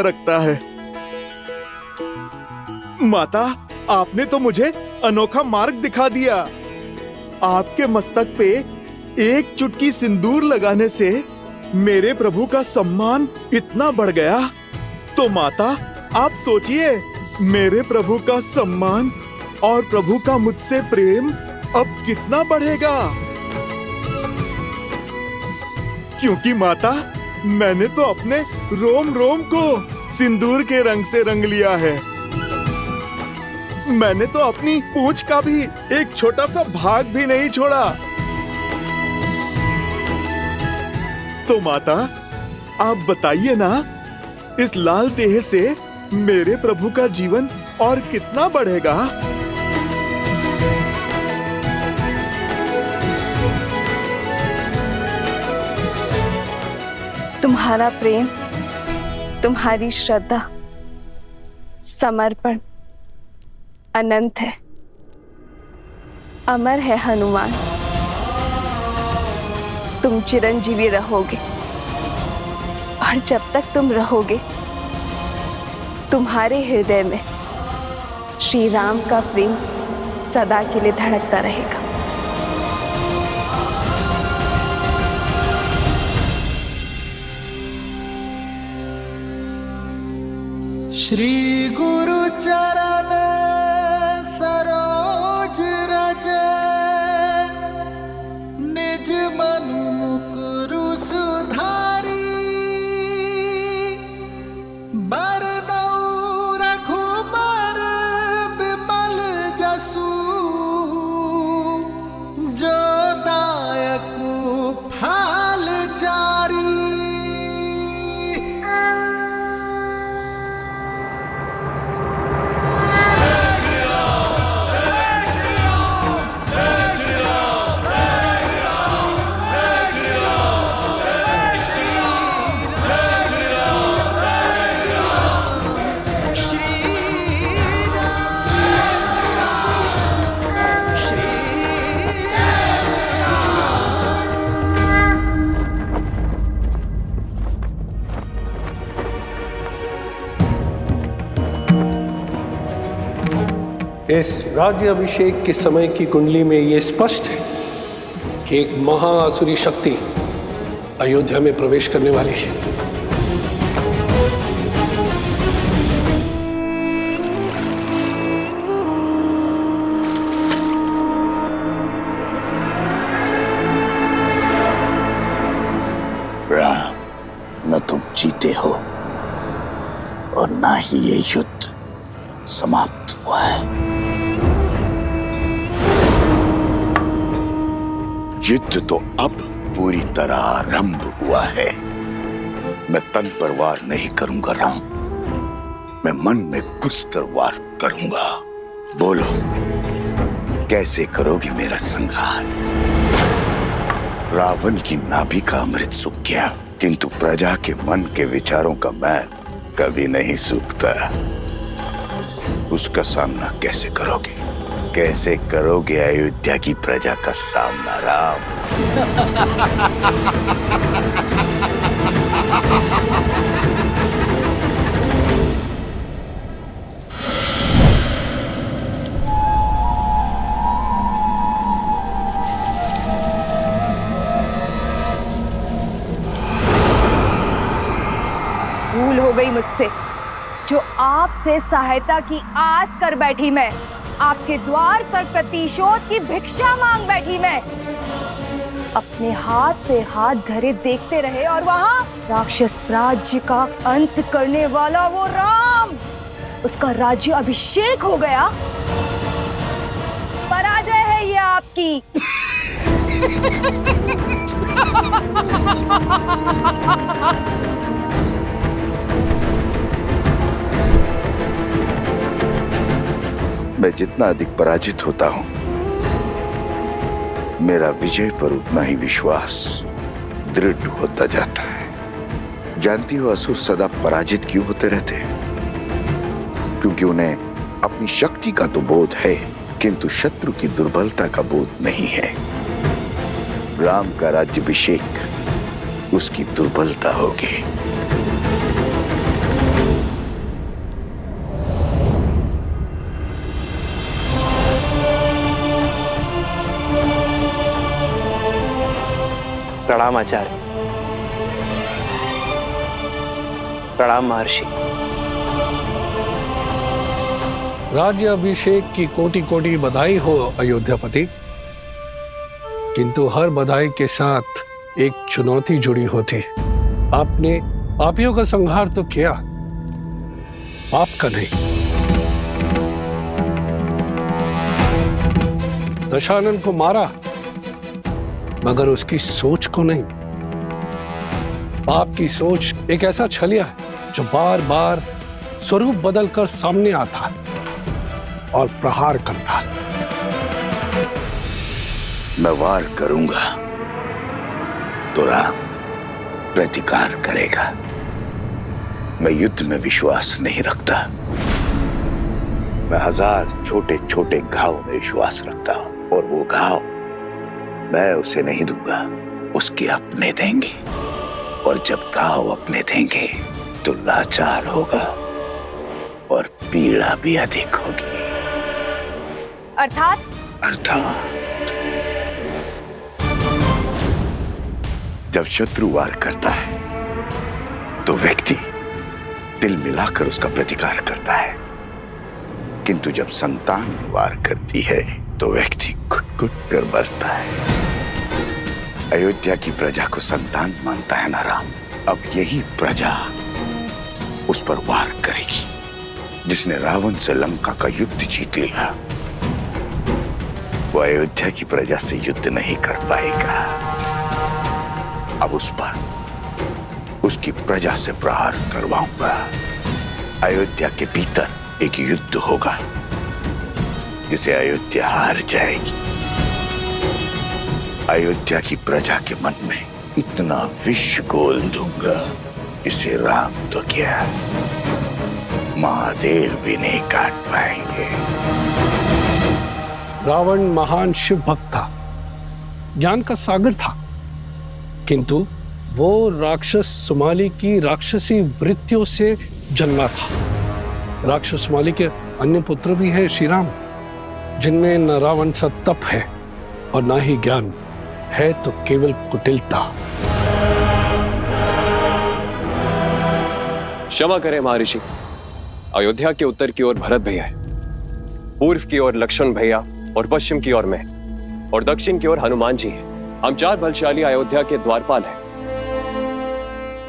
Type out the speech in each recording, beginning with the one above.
रखता है। माता, आपने तो मुझे अनोखा मार्ग दिखा दिया। आपके मस्तक पे एक चुटकी सिंदूर लगाने से मेरे प्रभु का सम्मान इतना बढ़ गया। तो माता, आप सोचिए, मेरे प्रभु का सम्मान और प्रभु का मुझसे प्रेम अब कितना बढ़ेगा। क्योंकि माता, मैंने तो अपने रोम रोम को सिंदूर के रंग से रंग लिया है। मैंने तो अपनी पूंछ का भी एक छोटा सा भाग भी नहीं छोड़ा। तो माता, आप बताइए ना, इस लाल देह से मेरे प्रभु का जीवन और कितना बढ़ेगा। तुम्हारा प्रेम, तुम्हारी श्रद्धा, समर्पण अनंत है, अमर है हनुमान। तुम चिरंजीवी रहोगे और जब तक तुम रहोगे, तुम्हारे हृदय में श्री राम का प्रेम सदा के लिए धड़कता रहेगा। श्री गुरु चरण सरोज रज, निज मनु मुकुरु सुधारी। बरनउँ रघुबर बिमल जसु, जो दायकु फल चारी। इस राज्य अभिषेक के समय की कुंडली में यह स्पष्ट है कि एक महाआसुरी शक्ति अयोध्या में प्रवेश करने वाली है। राम, न तुम जीते हो और ना ही ये युद्ध समाप्त हुआ है। युद्ध तो अब पूरी तरह आरंभ हुआ है। मैं तन पर वार नहीं करूंगा राम, मैं मन में घुसकर वार करूंगा। बोलो, कैसे करोगे मेरा संहार? रावण की नाभि का अमृत सूख गया, किंतु प्रजा के मन के विचारों का मैं कभी नहीं सूखता। उसका सामना कैसे करोगे? कैसे करोगे अयोध्या की प्रजा का सामना राम? भूल हो गई मुझसे, जो आपसे सहायता की आस कर बैठी मैं, आपके द्वार पर प्रतिशोध की भिक्षा मांग बैठी मैं। अपने हाथ पे हाथ धरे देखते रहे और वहां राक्षस राज्य का अंत करने वाला वो राम, उसका राज्य अभिषेक हो गया। पराजय है ये आपकी। मैं जितना अधिक पराजित होता हूं, मेरा विजय पर उतना ही विश्वास दृढ़ होता जाता है। जानती हो असुर सदा पराजित क्यों होते रहते हैं? क्योंकि उन्हें अपनी शक्ति का तो बोध है, किंतु शत्रु की दुर्बलता का बोध नहीं है। राम का राज्याभिषेक उसकी दुर्बलता होगी। प्रणाम आचार्य। प्रणाम महर्षि। राज्य अभिषेक की कोटि कोटि बधाई हो अयोध्यापति, किंतु हर बधाई के साथ एक चुनौती जुड़ी होती। आपने पापियों का संहार तो किया, पाप का नहीं। दशानन को मारा मगर उसकी सोच को नहीं। पाप की सोच एक ऐसा छलिया है जो बार बार स्वरूप बदलकर सामने आता और प्रहार करता। मैं वार करूंगा तो राम प्रतिकार करेगा। मैं युद्ध में विश्वास नहीं रखता। मैं 1000 छोटे छोटे घाव में विश्वास रखता हूं, और वो घाव मैं उसे नहीं दूंगा, उसके अपने देंगे। और जब घाव अपने देंगे तो लाचार होगा और पीड़ा भी अधिक होगी। अर्थात जब शत्रु वार करता है तो व्यक्ति दिल मिलाकर उसका प्रतिकार करता है, किंतु जब संतान वार करती है तो व्यक्ति घुट-घुट कर मरता है। अयोध्या की प्रजा को संतान मानता है ना राम। अब यही प्रजा उस पर वार करेगी। जिसने रावण से लंका का युद्ध जीत लिया वो अयोध्या की प्रजा से युद्ध नहीं कर पाएगा। अब उस पर उसकी प्रजा से प्रहार करवाऊंगा। अयोध्या के भीतर एक युद्ध होगा जिसे अयोध्या हार जाएगी। अयोध्या की प्रजा के मन में इतना विष घोल दूंगा इसे राम तो क्या महादेव भी नहीं काट पाएंगे। रावण महान शिव भक्त था, ज्ञान का सागर था, किंतु वो राक्षस सुमाली की राक्षसी वृत्तियों से जन्मा था। राक्षस सुमाली के अन्य पुत्र भी हैं श्री राम, जिनमें न रावण सा तप है और न ही ज्ञान है, तो केवल कुटिलता। क्षमा करें महर्षि, अयोध्या के उत्तर की ओर भरत भैया है, पूर्व की ओर लक्ष्मण भैया और पश्चिम की ओर मैं, और दक्षिण की ओर हनुमान जी हैं। हम 4 बलशाली अयोध्या के द्वारपाल हैं।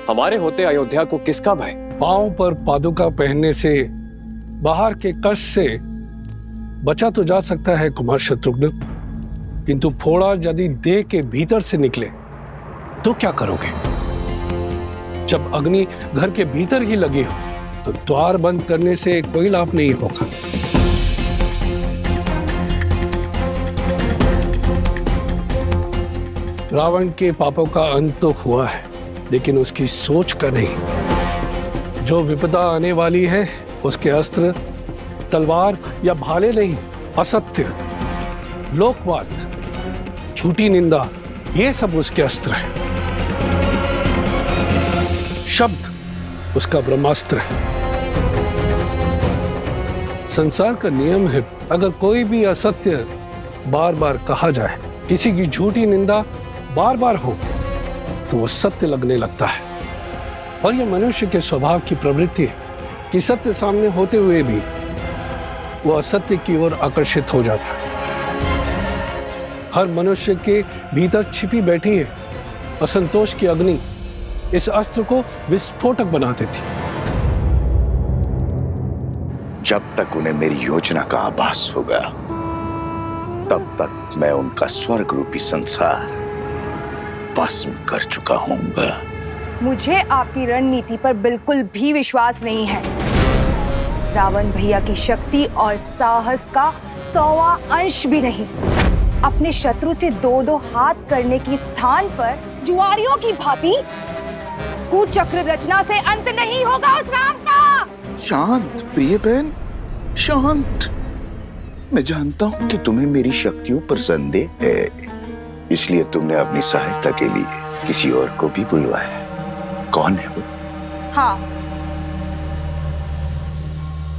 हमारे होते अयोध्या को किसका भय? पांव पर पादुका पहनने से बाहर के कष्ट से बचा तो जा सकता है कुमार शत्रुघ्न, किंतु फोड़ा यदि देह के भीतर से निकले तो क्या करोगे? जब अग्नि घर के भीतर ही लगी हो तो द्वार बंद करने से कोई लाभ नहीं होगा। रावण के पापों का अंत तो हुआ है, लेकिन उसकी सोच का नहीं। जो विपदा आने वाली है उसके अस्त्र तलवार या भाले नहीं, असत्य, लोकवाद, झूठी निंदा, ये सब उसके अस्त्र है। शब्द उसका ब्रह्मास्त्र है। संसार का नियम है, अगर कोई भी असत्य बार बार कहा जाए, किसी की झूठी निंदा बार बार हो, तो वो सत्य लगने लगता है। और यह मनुष्य के स्वभाव की प्रवृत्ति है कि सत्य सामने होते हुए भी वो असत्य की ओर आकर्षित हो जाता है। हर मनुष्य के भीतर छिपी बैठी है असंतोष की अग्नि, इस अस्त्र को विस्फोटक बना देती। जब तक उन्हें मेरी योजना का आभास होगा तब तक मैं उनका स्वर्ग रूपी संसार भस्म कर चुका हूंगा। मुझे आपकी रणनीति पर बिल्कुल भी विश्वास नहीं है। रावण भैया की शक्ति और साहस का 100वां अंश भी नहीं। अपने शत्रु से 2-2 हाथ करने की स्थान पर जुआरियों की भांति कुचक्र रचना से अंत नहीं होगा उस राम का। शांत प्रिय बहन, शांत। मैं जानता हूं कि तुम्हें मेरी शक्तियों पर संदेह है, इसलिए तुमने अपनी सहायता के लिए किसी और को भी बुलवाया। कौन है वो? हाँ,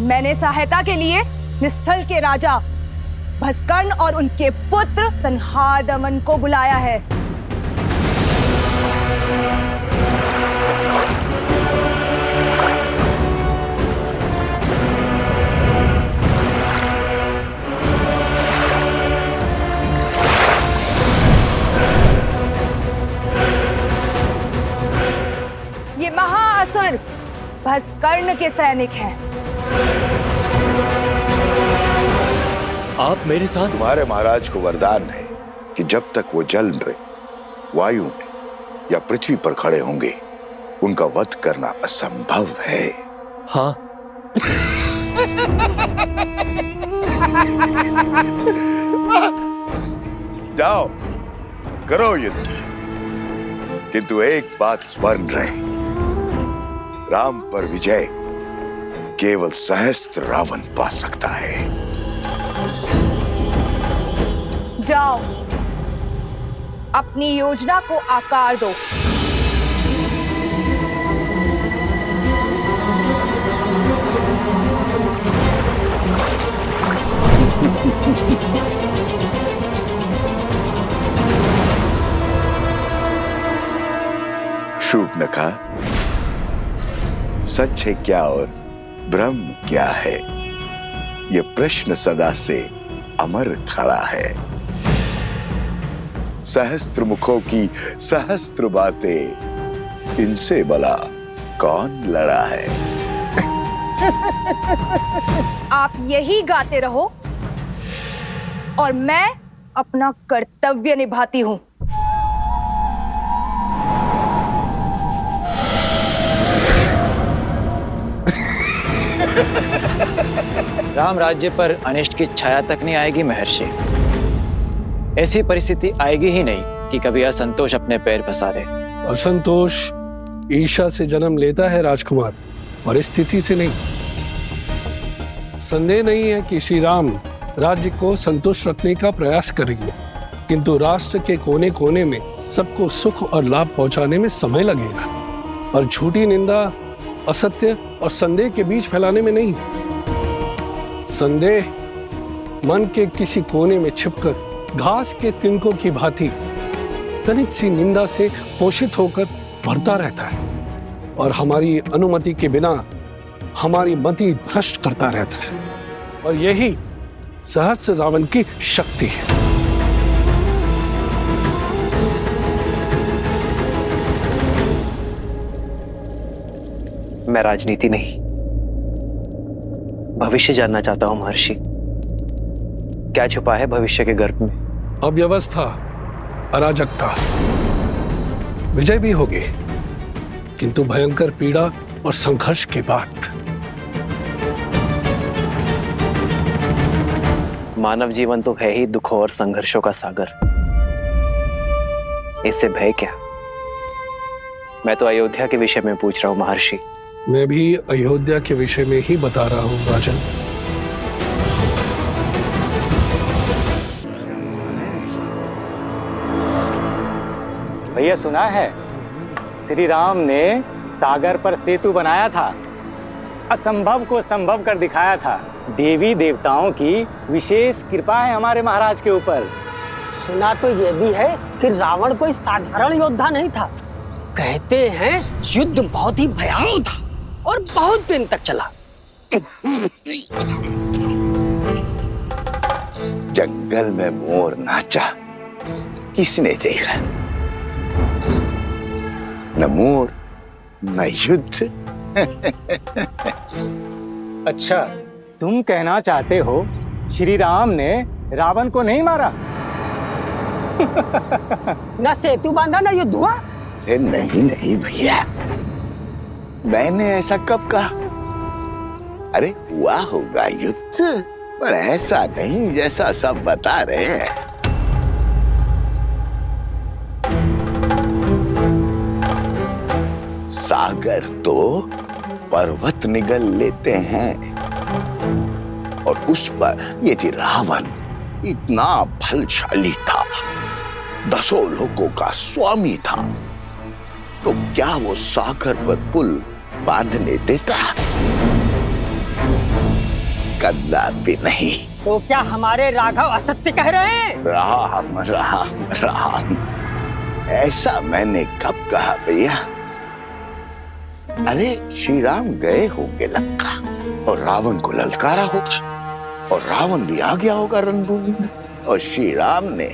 मैंने सहायता के लिए निस्थल के राजा भस्कर्ण और उनके पुत्र संहादमन को बुलाया है। कर्ण के सैनिक हैं। आप मेरे साथ? तुम्हारे महाराज को वरदान है कि जब तक वो जल में, वायु में या पृथ्वी पर खड़े होंगे, उनका वध करना असंभव है। हाँ। जाओ, करो युद्ध, किंतु एक बात स्मरण रहे, राम पर विजय केवल सहस्त्र रावण पा सकता है। जाओ, अपनी योजना को आकार दो। शूर्पणखा, सच है क्या और भ्रम क्या है, यह प्रश्न सदा से अमर खड़ा है। सहस्त्र मुखों की सहस्त्र बातें, इनसे भला कौन लड़ा है। आप यही गाते रहो और मैं अपना कर्तव्य निभाती हूं। राम राज्य पर अनिष्ट की छाया तक नहीं आएगी महर्षि। ऐसी परिस्थिति आएगी ही नहीं कि कभी असंतोष अपने पैर पसारे। असंतोष ईर्ष्या से जन्म लेता है राजकुमार, परिस्थिति से नहीं। संदेह नहीं है कि श्री राम राज्य को संतुष्ट रखने का प्रयास करेंगे, किंतु राष्ट्र के कोने कोने में सबको सुख और लाभ पहुंचाने में समय लगेगा, और झूठी निंदा, असत्य और संदेह के बीच फैलाने में नहीं। संदेह मन के किसी कोने में छिपकर घास के तिनकों की भांति तनिक सी निंदा से पोषित होकर बढ़ता रहता है, और हमारी अनुमति के बिना हमारी मति भ्रष्ट करता रहता है, और यही सहस्त्र रावण की शक्ति है। मैं राजनीति नहीं, भविष्य जानना चाहता हूं महर्षि। क्या छुपा है भविष्य के गर्भ में? अव्यवस्था, अराजकता, विजय भी होगी, किंतु भयंकर पीड़ा और संघर्ष के बाद। मानव जीवन तो है ही दुखों और संघर्षों का सागर। इससे भय क्या? मैं तो अयोध्या के विषय में पूछ रहा हूं महर्षि। मैं भी अयोध्या के विषय में ही बता रहा हूं राजन। भैया सुना है, श्री राम ने सागर पर सेतु बनाया था, असंभव को संभव कर दिखाया था। देवी देवताओं की विशेष कृपा है हमारे महाराज के ऊपर। सुना तो ये भी है कि रावण कोई साधारण योद्धा नहीं था। कहते हैं युद्ध बहुत ही भयावह था और बहुत दिन तक चला। जंगल में मोर नाचा, किसने देखा? न मोर न युद्ध। अच्छा, तुम कहना चाहते हो श्री राम ने रावण को नहीं मारा? न सेतु बांधा न युद्ध हुआ। नहीं नहीं भैया, मैंने ऐसा कब कहा? अरे हुआ होगा युद्ध, पर ऐसा नहीं जैसा सब बता रहे हैं। सागर तो पर्वत निगल लेते हैं, और उस पर यदि रावण इतना बलशाली था, 10 लोगों का स्वामी था, तो क्या वो सागर पर पुल बांधने देता? कदापि नहीं। तो क्या हमारे राघव असत्य कह रहे हैं? राम राम राम, ऐसा मैंने कब कहा भैया? अरे श्री राम गए होंगे लंका और रावण को ललकारा होगा, और रावण भी आ गया होगा रणभूमि में, और श्री राम ने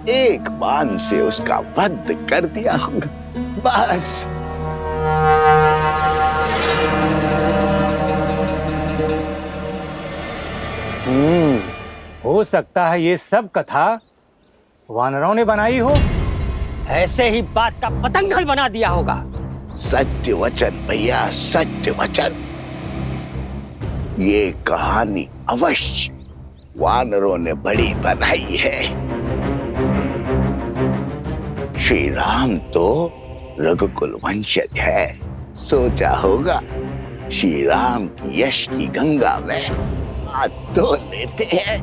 एक बाण से उसका वध कर दिया होगा, बस। हो सकता है ये सब कथा वानरों ने बनाई हो। ऐसे ही बात का पतंगड़ बना दिया होगा। सत्य वचन भैया, सत्य वचन। ये कहानी अवश्य वानरों ने बड़ी बनाई है। श्री राम तो रघुकुल वंशज है। सोचा होगा श्री राम की यश की गंगा में हाथ धो लेते हैं।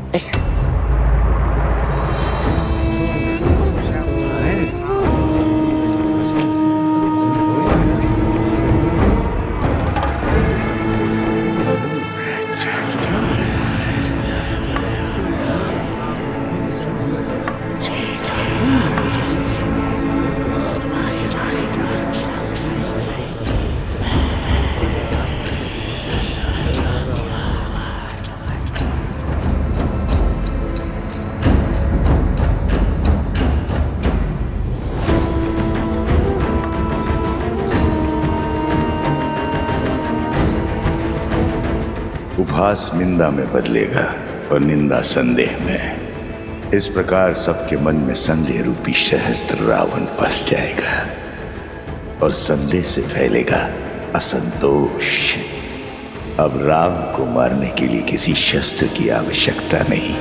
उपहास निंदा में बदलेगा और निंदा संदेह में। इस प्रकार सबके मन में संदेह रूपी सहस्त्र रावण बस जाएगा और संदेह से फैलेगा असंतोष। अब राम को मारने के लिए किसी शस्त्र की आवश्यकता नहीं।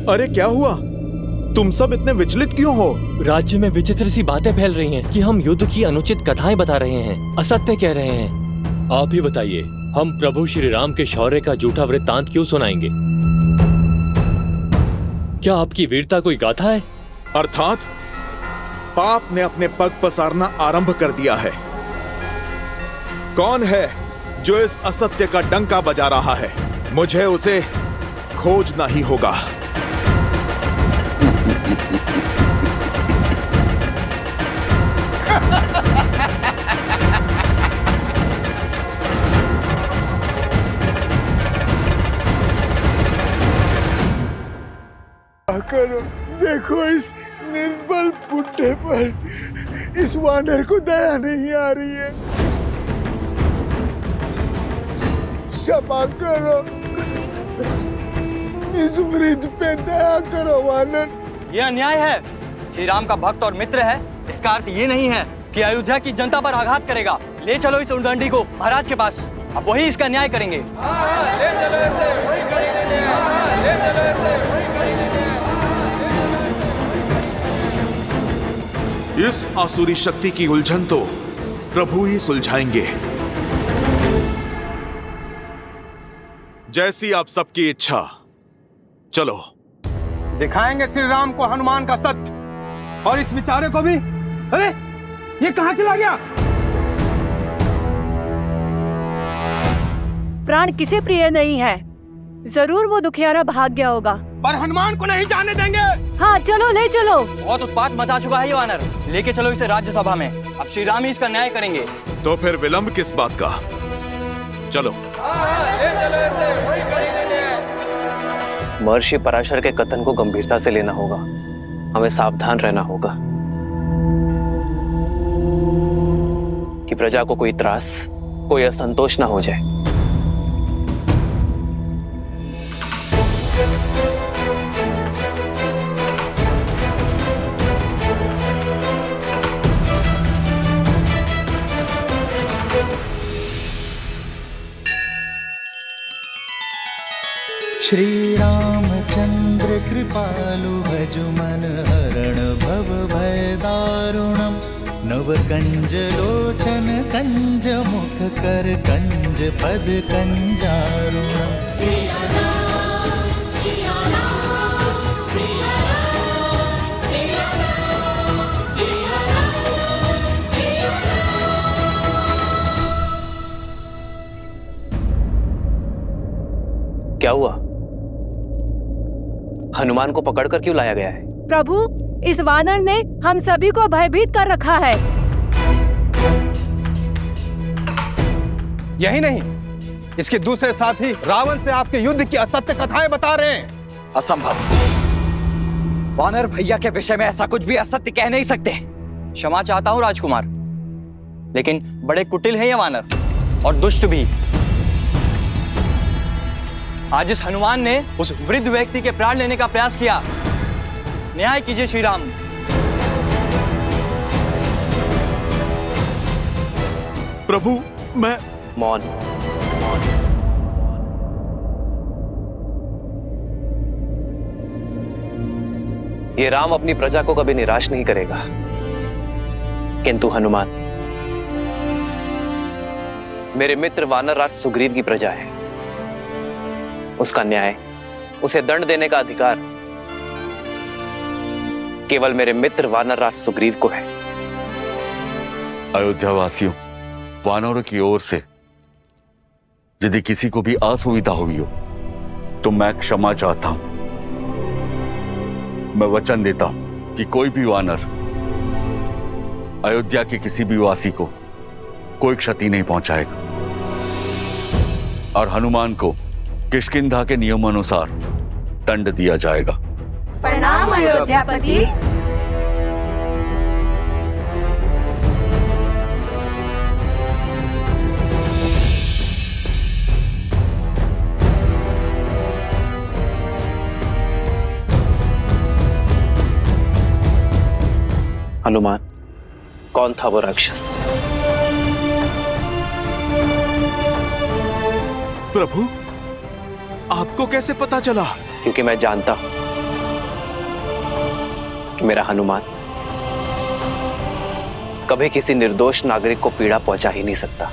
अरे क्या हुआ? तुम सब इतने विचलित क्यों हो? राज्य में विचित्र सी बातें फैल रही हैं कि हम युद्ध की अनुचित कथाएं बता रहे हैं, असत्य कह रहे हैं। आप ही बताइए, हम प्रभु श्री राम के शौर्य का झूठा वृत्तांत क्यों सुनाएंगे? क्या आपकी वीरता कोई गाथा है? अर्थात पाप ने अपने पग पसारना आरंभ कर दिया है। कौन है जो इस असत्य का डंका बजा रहा है? मुझे उसे खोजना ही होगा। करो, देखो इस निर्बल बुड्ढे पर। इस वानर को दया नहीं आ रही है। क्षमा करो, इस वृद्ध पे दया करो वानर। ये अन्याय है। श्री राम का भक्त और मित्र है, इसका अर्थ ये नहीं है कि अयोध्या की जनता पर आघात करेगा। ले चलो इस उद्दंडी को महाराज के पास, अब वही इसका न्याय करेंगे। ले चलो इसे, वही करेंगे न्याय। ले चलो इसे, वही करेंगे न्याय। इस आसुरी शक्ति की उलझन तो प्रभु ही सुलझाएंगे। जैसी आप सबकी इच्छा। चलो दिखाएंगे श्री राम को हनुमान का सत्य, और इस बेचारे को भी। अरे ये कहां चला गया? प्राण किसे प्रिय नहीं है? जरूर वो दुखियारा भाग गया होगा। पर हनुमान को नहीं जाने देंगे। हाँ चलो, ले चलो। बहुत उत्पात मचा चुका है ये वानर। लेके चलो इसे राज्यसभा में, अब श्री राम ही इसका न्याय करेंगे। तो फिर विलंब किस बात का? चलो। ले चलो इसे, वही करेंगे न्याय। महर्षि पराशर के कथन को गंभीरता से लेना होगा, हमें सावधान रहना होगा कि प्रजा को कोई त्रास, कोई असंतोष ना हो जाए। श्री रामचंद्र कृपालु भजु मन हरण भव भय दारुणम। नव कंज लोचन कंज मुख कर कंज पद कंजारुणम। क्या हुआ? हनुमान को पकड़कर क्यों लाया गया है? प्रभु, इस वानर ने हम सभी को भयभीत कर रखा है। यही नहीं, इसके दूसरे साथी रावण से आपके युद्ध की असत्य कथाएं बता रहे हैं। असंभव। वानर भैया के विषय में ऐसा कुछ भी असत्य कह नहीं सकते। क्षमा चाहता हूं राजकुमार, लेकिन बड़े कुटिल हैं ये वानर और दुष्ट भी। आज इस हनुमान ने उस वृद्ध व्यक्ति के प्राण लेने का प्रयास किया। न्याय कीजिए श्री राम। प्रभु, मैं मौन। ये राम अपनी प्रजा को कभी निराश नहीं करेगा, किंतु हनुमान मेरे मित्र वानरराज सुग्रीव की प्रजा है। उसका न्याय, उसे दंड देने का अधिकार केवल मेरे मित्र वानरराज सुग्रीव को है। अयोध्या वासियों, वानरों की ओर से यदि किसी को भी असुविधा हुई हो तो मैं क्षमा चाहता हूं। मैं वचन देता हूं कि कोई भी वानर अयोध्या के किसी भी वासी को कोई क्षति नहीं पहुंचाएगा और हनुमान को किष्किंधा के नियमानुसार दंड दिया जाएगा। प्रणाम अयोध्यापति। हनुमान, कौन था वो राक्षस? प्रभु, आपको कैसे पता चला? क्योंकि मैं जानता हूं कि मेरा हनुमान कभी किसी निर्दोष नागरिक को पीड़ा पहुंचा ही नहीं सकता।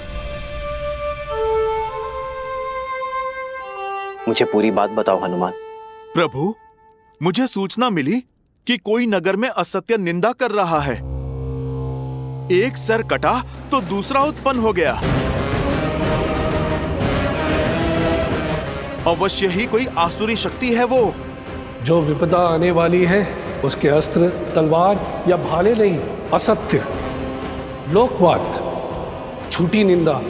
मुझे पूरी बात बताओ हनुमान। प्रभु, मुझे सूचना मिली कि कोई नगर में असत्य निंदा कर रहा है। एक सर कटा तो दूसरा उत्पन्न हो गया। अवश्य ही कोई आसुरी शक्ति है वो। जो विपदा आने वाली है उसके अस्त्र तलवार या भाले नहीं, असत्य, लोकवाद, झूठी निंदा,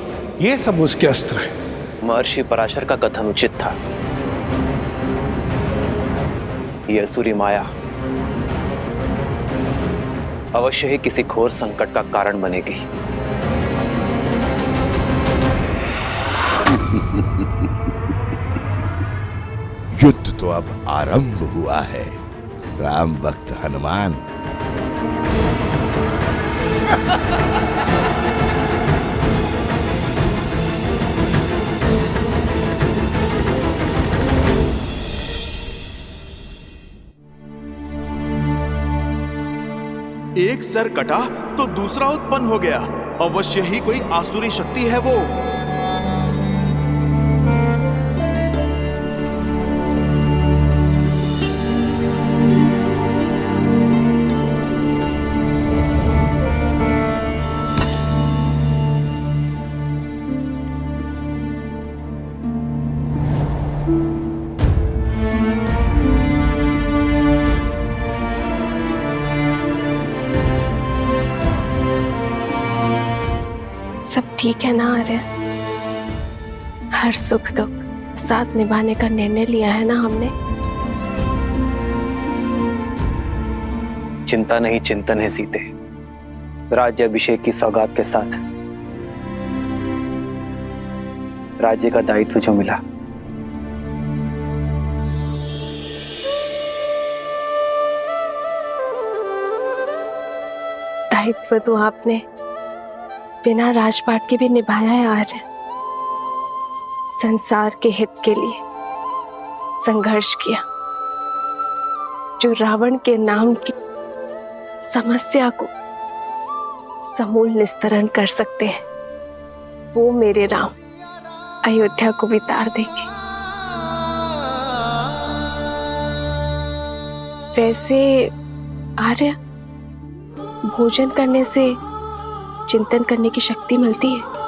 ये सब उसके अस्त्र हैं। महर्षि पराशर का कथन उचित था। यह असुरी माया अवश्य ही किसी घोर संकट का कारण बनेगी। युद्ध तो अब आरंभ हुआ है राम भक्त हनुमान। एक सर कटा तो दूसरा उत्पन्न हो गया। अवश्य ही कोई आसुरी शक्ति है वो। सब ठीक है ना आर्य? हर सुख दुख साथ निभाने का निर्णय लिया है ना हमने? चिंता नहीं चिंतन है सीते। राज्य अभिषेक की सौगात के साथ राज्य का दायित्व जो मिला, दायित्व तो आपने बिना राजपाट के भी निभाया है आर्य। संसार के हित के लिए संघर्ष किया। जो रावण के नाम की समस्या को समूल निस्तरण कर सकते हैं, वो मेरे राम अयोध्या को भी तार देंगे। वैसे आर्य, भोजन करने से चिंतन करने की शक्ति मिलती है।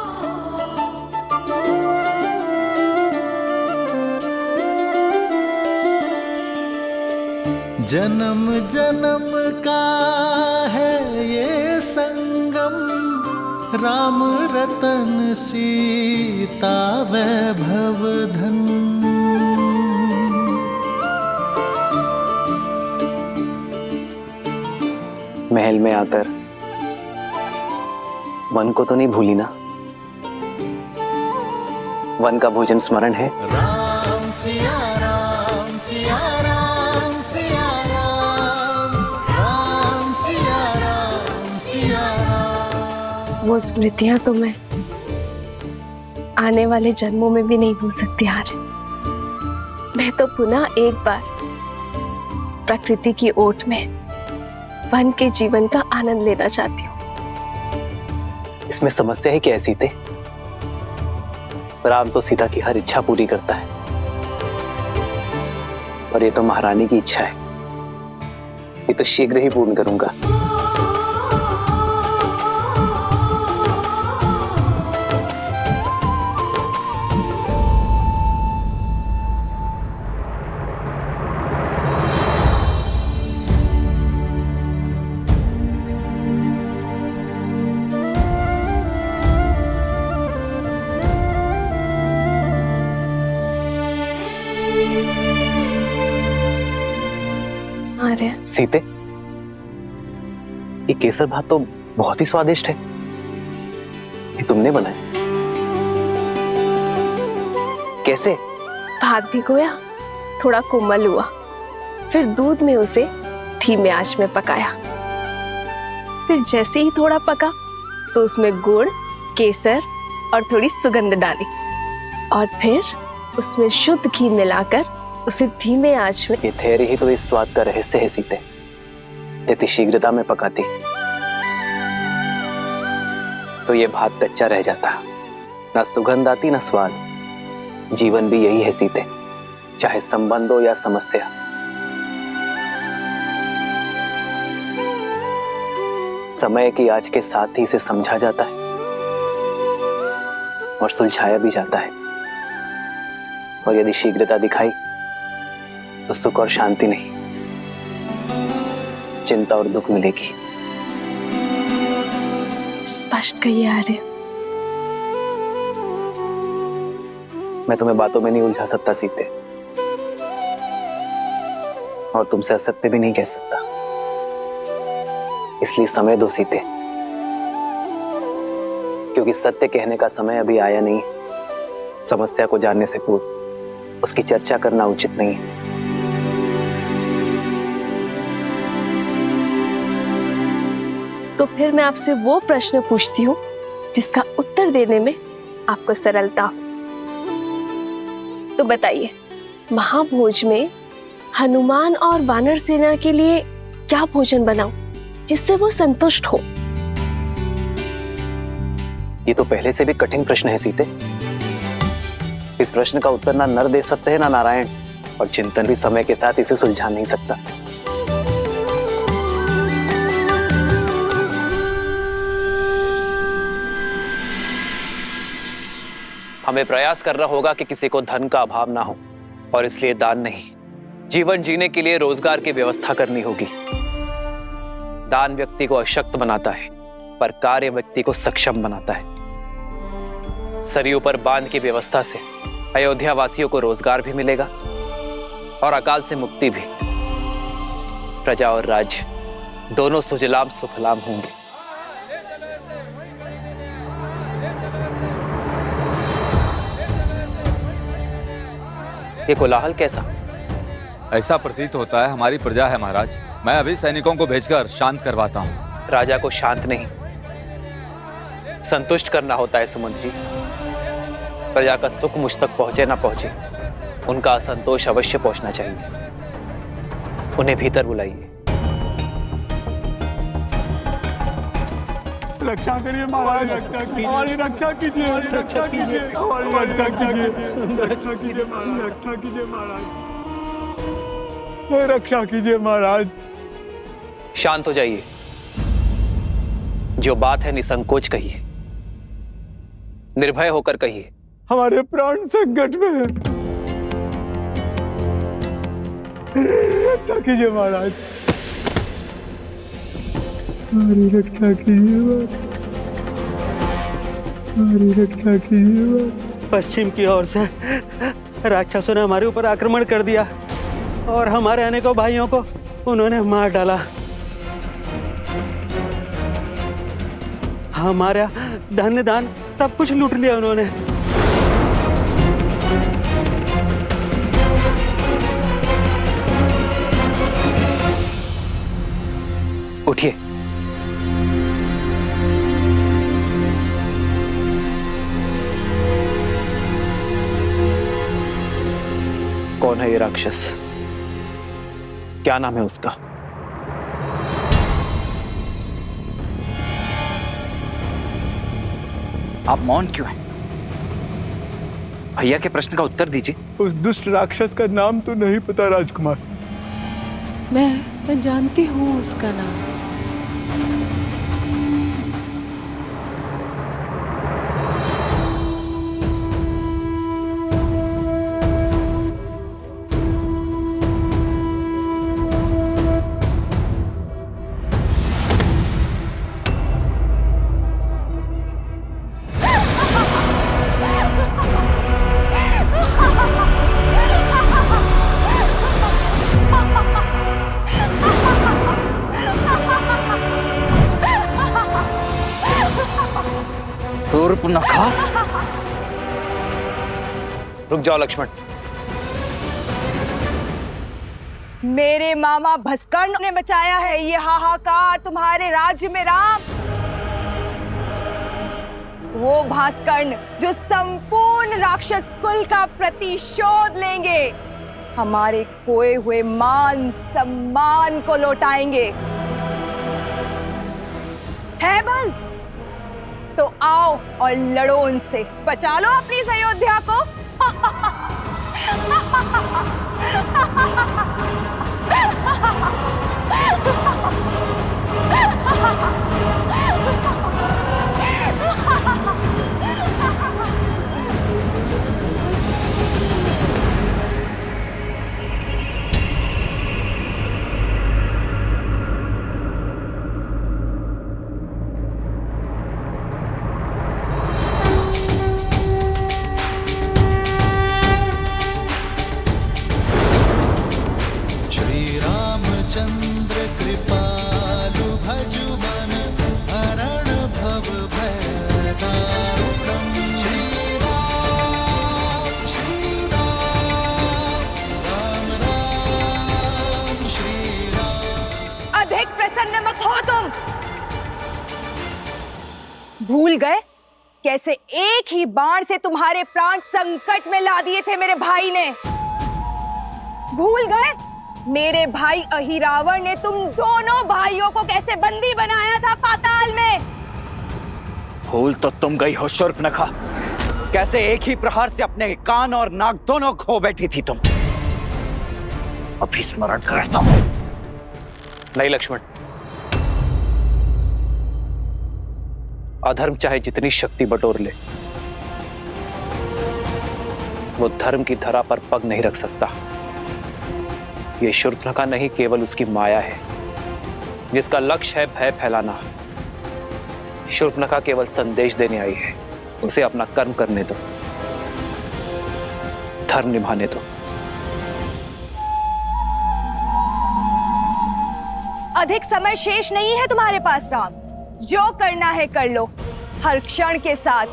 जन्म जन्म का है ये संगम, राम रतन सीता वैभव धन। महल में आकर वन को तो नहीं भूली ना? वन का भोजन स्मरण है? राम सिया राम सिया राम सिया राम, राम सिया राम सिया राम। वो स्मृतियां तो मैं आने वाले जन्मों में भी नहीं भूल सकती आर्य। मैं तो पुनः एक बार प्रकृति की ओट में वन के जीवन का आनंद लेना चाहती हूँ। इसमें समस्या है क्या सीते? राम तो सीता की हर इच्छा पूरी करता है, और ये तो महारानी की इच्छा है। ये तो शीघ्र ही पूर्ण करूंगा। सीते, ये केसर भात तो बहुत ही स्वादिष्ट है। ये तुमने बनाया? कैसे? भात भिगोया, थोड़ा कोमल हुआ, फिर दूध में उसे धीमे आंच में पकाया। फिर जैसे ही थोड़ा पका तो उसमें गुड़, केसर और थोड़ी सुगंध डाली, और फिर उसमें शुद्ध घी मिलाकर उसे धीमे आंच में। ये धैर्य ही तो इस स्वाद का रहस्य है सीते। यदि शीघ्रता में पकाती तो ये भात कच्चा रह जाता, ना सुगंध आती ना स्वाद। जीवन भी यही है सीते, चाहे संबंध हो या समस्या। समय की आज के साथ ही इसे समझा जाता है और सुलझाया भी जाता है। और यदि शीघ्रता दिखाई तो सुख और शांति नहीं, चिंता और दुख मिलेगी। स्पष्ट कहिए आर्य। मैं तुम्हें बातों में नहीं उलझा सकता सीते, और तुमसे असत्य भी नहीं कह सकता। इसलिए समय दो सीते, क्योंकि सत्य कहने का समय अभी आया नहीं। समस्या को जानने से पूर्व उसकी चर्चा करना उचित नहीं है। तो फिर मैं आपसे वो प्रश्न पूछती हूँ जिसका उत्तर देने में आपको सरलता हो। तो बताइए, महाभोज में हनुमान और वानर सेना के लिए क्या भोजन बनाऊं जिससे वो संतुष्ट हो? ये तो पहले से भी कठिन प्रश्न है सीते। इस प्रश्न का उत्तर ना नर दे सकते हैं ना नारायण, और चिंतन भी समय के साथ इसे सुलझा नहीं सकता। हमें प्रयास करना होगा कि किसी को धन का अभाव ना हो, और इसलिए दान नहीं, जीवन जीने के लिए रोजगार की व्यवस्था करनी होगी। दान व्यक्ति को अशक्त बनाता है, पर कार्य व्यक्ति को सक्षम बनाता है। सरयू पर बांध की व्यवस्था से अयोध्या वासियों को रोजगार भी मिलेगा और अकाल से मुक्ति भी। प्रजा और राज्य दोनों सुजलाम सुफलाम होंगे। ये कोलाहल कैसा? ऐसा प्रतीत होता है हमारी प्रजा है महाराज। मैं अभी सैनिकों को भेजकर शांत करवाता हूँ। राजा को शांत नहीं, संतुष्ट करना होता है सुमंत जी। प्रजा का सुख मुझ तक पहुंचे ना पहुंचे, उनका असंतोष अवश्य पहुंचना चाहिए। उन्हें भीतर बुलाइए। रक्षा करिए महाराज, रक्षा कीजिए, हमारी रक्षा कीजिए, रक्षा कीजिए, हमारी रक्षा कीजिए, रक्षा कीजिए महाराज, रक्षा कीजिए महाराज, रक्षा कीजिए महाराज। शांत हो जाइए। जो बात है निसंकोच कहिए, निर्भय होकर कहिए। हमारे प्राण संकट में है, रक्षा कीजिए महाराज, हमारी रक्षा कीजिए, हमारी रक्षा कीजिए। पश्चिम की ओर से राक्षसों ने हमारे ऊपर आक्रमण कर दिया और हमारे अनेकों भाइयों को उन्होंने मार डाला। हमारा धन दान सब कुछ लूट लिया उन्होंने। उठिए। कौन है ये राक्षस? क्या नाम है उसका? आप मौन क्यों हैं? भैया के प्रश्न का उत्तर दीजिए। उस दुष्ट राक्षस का नाम तो नहीं पता राजकुमार। मैं जानती हूँ उसका नाम। सूर्पनखा। रुक जाओ लक्ष्मण। मेरे मामा भस्कर्ण ने बचाया है ये हाहाकार तुम्हारे राज्य में राम। वो भास्कर्ण जो संपूर्ण राक्षस कुल का प्रतिशोध लेंगे, हमारे खोए हुए मान सम्मान को लौटाएंगे। है बल तो आओ और लड़ो उनसे, बचा लो अपनी इस अयोध्या को। चंद्र कृपालु भजु मन हरण भव भय दारुणम्। श्री राम राम राम श्री राम। अधिक प्रसन्न मत हो तुम। भूल गए कैसे एक ही बाण से तुम्हारे प्राण संकट में ला दिए थे मेरे भाई ने? भूल गए मेरे भाई अहिरावण ने तुम दोनों भाइयों को कैसे बंदी बनाया था पाताल में? भूल तो तुम गई हो शूर्पनखा। कैसे एक ही प्रहार से अपने कान और नाक दोनों खो बैठी थी तुम। अभी स्मरण करता हूं। नहीं लक्ष्मण, अधर्म चाहे जितनी शक्ति बटोर ले, वो धर्म की धरा पर पग नहीं रख सकता। ये शूर्पनखा नहीं, केवल उसकी माया है जिसका लक्ष्य है भय फैलाना। शूर्पनखा केवल संदेश देने आई है। उसे अपना कर्म करने दो, धर्म निभाने दो। अधिक समय शेष नहीं है तुम्हारे पास राम। जो करना है कर लो। हर क्षण के साथ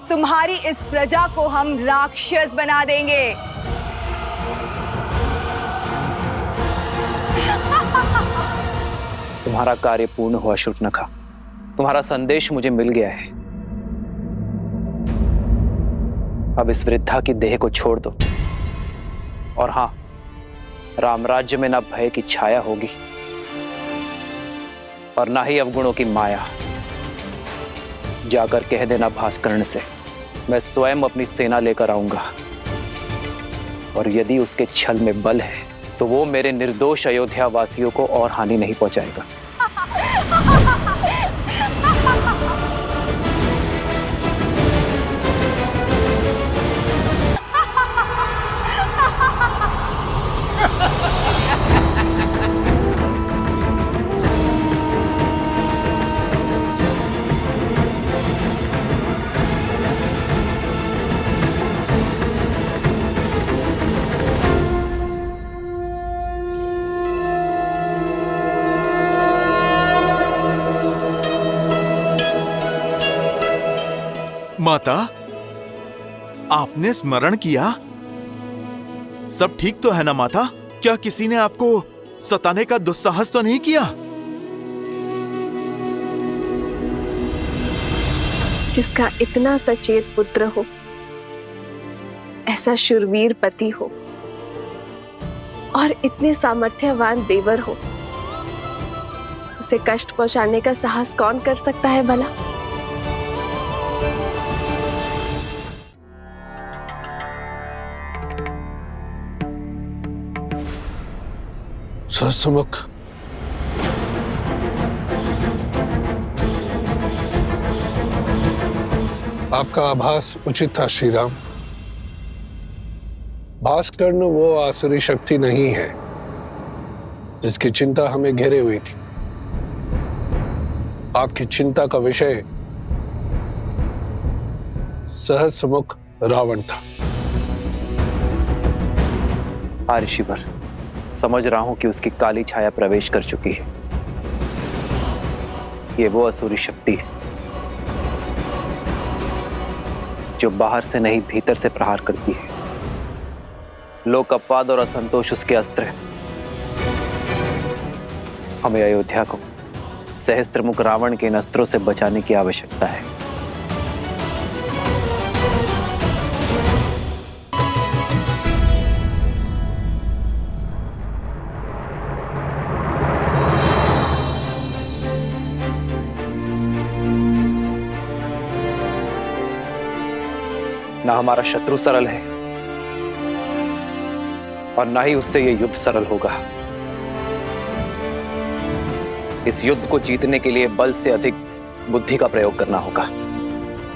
तुम्हारी इस प्रजा को हम राक्षस बना देंगे। तुम्हारा कार्य पूर्ण हुआ शूर्पनखा। तुम्हारा संदेश मुझे मिल गया है। अब इस वृद्धा की देह को छोड़ दो। और हां, रामराज्य में ना भय की छाया होगी और ना ही अवगुणों की माया। जाकर कह देना भास्कर्ण से, मैं स्वयं अपनी सेना लेकर आऊंगा और यदि उसके छल में बल है तो वो मेरे निर्दोष अयोध्या वासियों को और हानि नहीं पहुंचाएगा। माता, आपने स्मरण किया? सब ठीक तो है ना माता? क्या किसी ने आपको सताने का दुस्साहस तो नहीं किया? जिसका इतना सचेत पुत्र हो, ऐसा शूरवीर पति हो और इतने सामर्थ्यवान देवर हो, उसे कष्ट पहुंचाने का साहस कौन कर सकता है भला? सहस्त्रमुख, आपका आभास उचित था श्री राम। भास्कर्ण वो आसुरी शक्ति नहीं है जिसकी चिंता हमें घेरे हुई थी। आपकी चिंता का विषय सहस्त्रमुख रावण था। हाँ ऋषिवर, समझ रहा हूं कि उसकी काली छाया प्रवेश कर चुकी है। ये वो असुरी शक्ति है जो बाहर से नहीं भीतर से प्रहार करती है। लोक अपवाद और असंतोष उसके अस्त्र हैं। हमें अयोध्या को सहस्त्रमुख रावण के इन अस्त्रों से बचाने की आवश्यकता है। ना हमारा शत्रु सरल है और ना ही उससे यह युद्ध सरल होगा। इस युद्ध को जीतने के लिए बल से अधिक बुद्धि का प्रयोग करना होगा।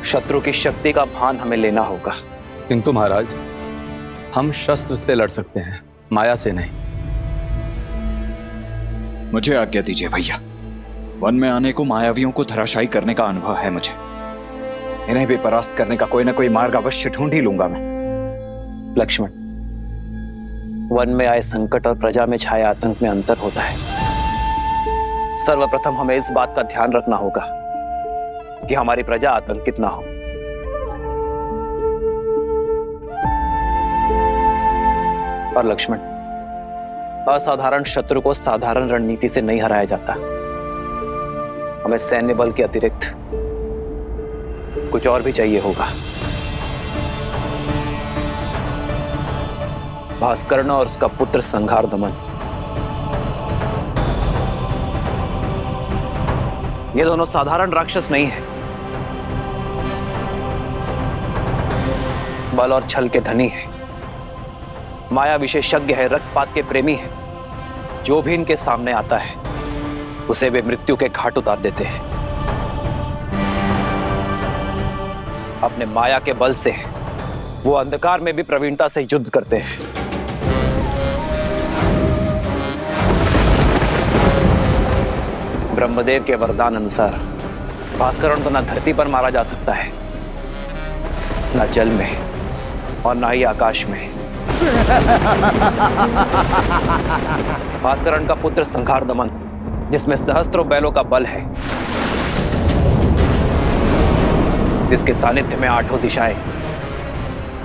शत्रु की शक्ति का भान हमें लेना होगा। किंतु महाराज, हम शस्त्र से लड़ सकते हैं, माया से नहीं। मुझे आज्ञा दीजिए भैया। वन में आने को मायावियों को धराशायी करने का अनुभव है मुझे। इन्हें भी परास्त करने का कोई ना कोई मार्ग अवश्य ढूंढ ही लूंगा मैं। लक्ष्मण, वन में आए संकट और प्रजा में छाए आतंक में अंतर होता है। सर्वप्रथम हमें इस बात का ध्यान रखना होगा कि हमारी प्रजा आतंकित ना हो। और लक्ष्मण, असाधारण शत्रु को साधारण रणनीति से नहीं हराया जाता। हमें सैन्य बल के अतिरिक्त कुछ और भी चाहिए होगा। भास्कर्ण और उसका पुत्र संघार दमन, ये दोनों साधारण राक्षस नहीं है। बल और छल के धनी है, माया विशेषज्ञ है, रक्तपात के प्रेमी है। जो भी इनके सामने आता है उसे वे मृत्यु के घाट उतार देते हैं। अपने माया के बल से वो अंधकार में भी प्रवीणता से युद्ध करते हैं। ब्रह्मदेव के वरदान अनुसार भास्करण को न धरती पर मारा जा सकता है, न जल में और न ही आकाश में। भास्करण का पुत्र संघार दमन, जिसमें सहस्त्रों बैलों का बल है, जिसके सानिध्य में आठों दिशाएं,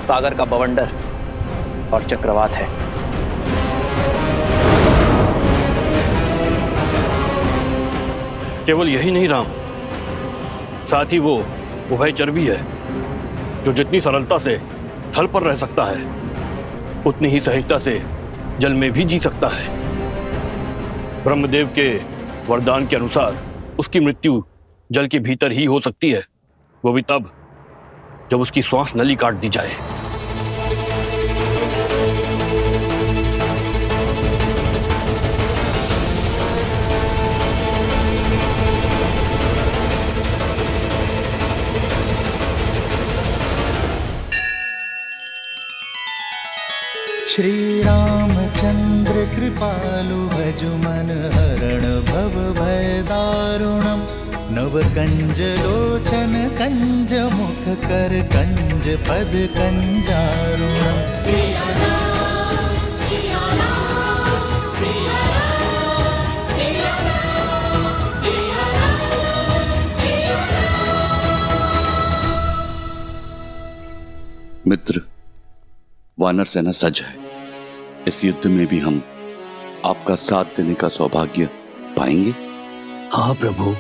सागर का बवंडर और चक्रवात है। केवल यही नहीं राम, साथ ही वो उभयचर भी है, जो जितनी सरलता से थल पर रह सकता है उतनी ही सहजता से जल में भी जी सकता है। ब्रह्मदेव के वरदान के अनुसार उसकी मृत्यु जल के भीतर ही हो सकती है, वो भी तब जब उसकी श्वास नली काट दी जाए। श्री रामचंद्र कृपालु भजु मन हरण भव भय दारुणम नव कंज लोचन कंज मुख कर कंज पद कंजारुणम। मित्र, वानर सेना सज्ज है। इस युद्ध में भी हम आपका साथ देने का सौभाग्य पाएंगे। हाँ प्रभु,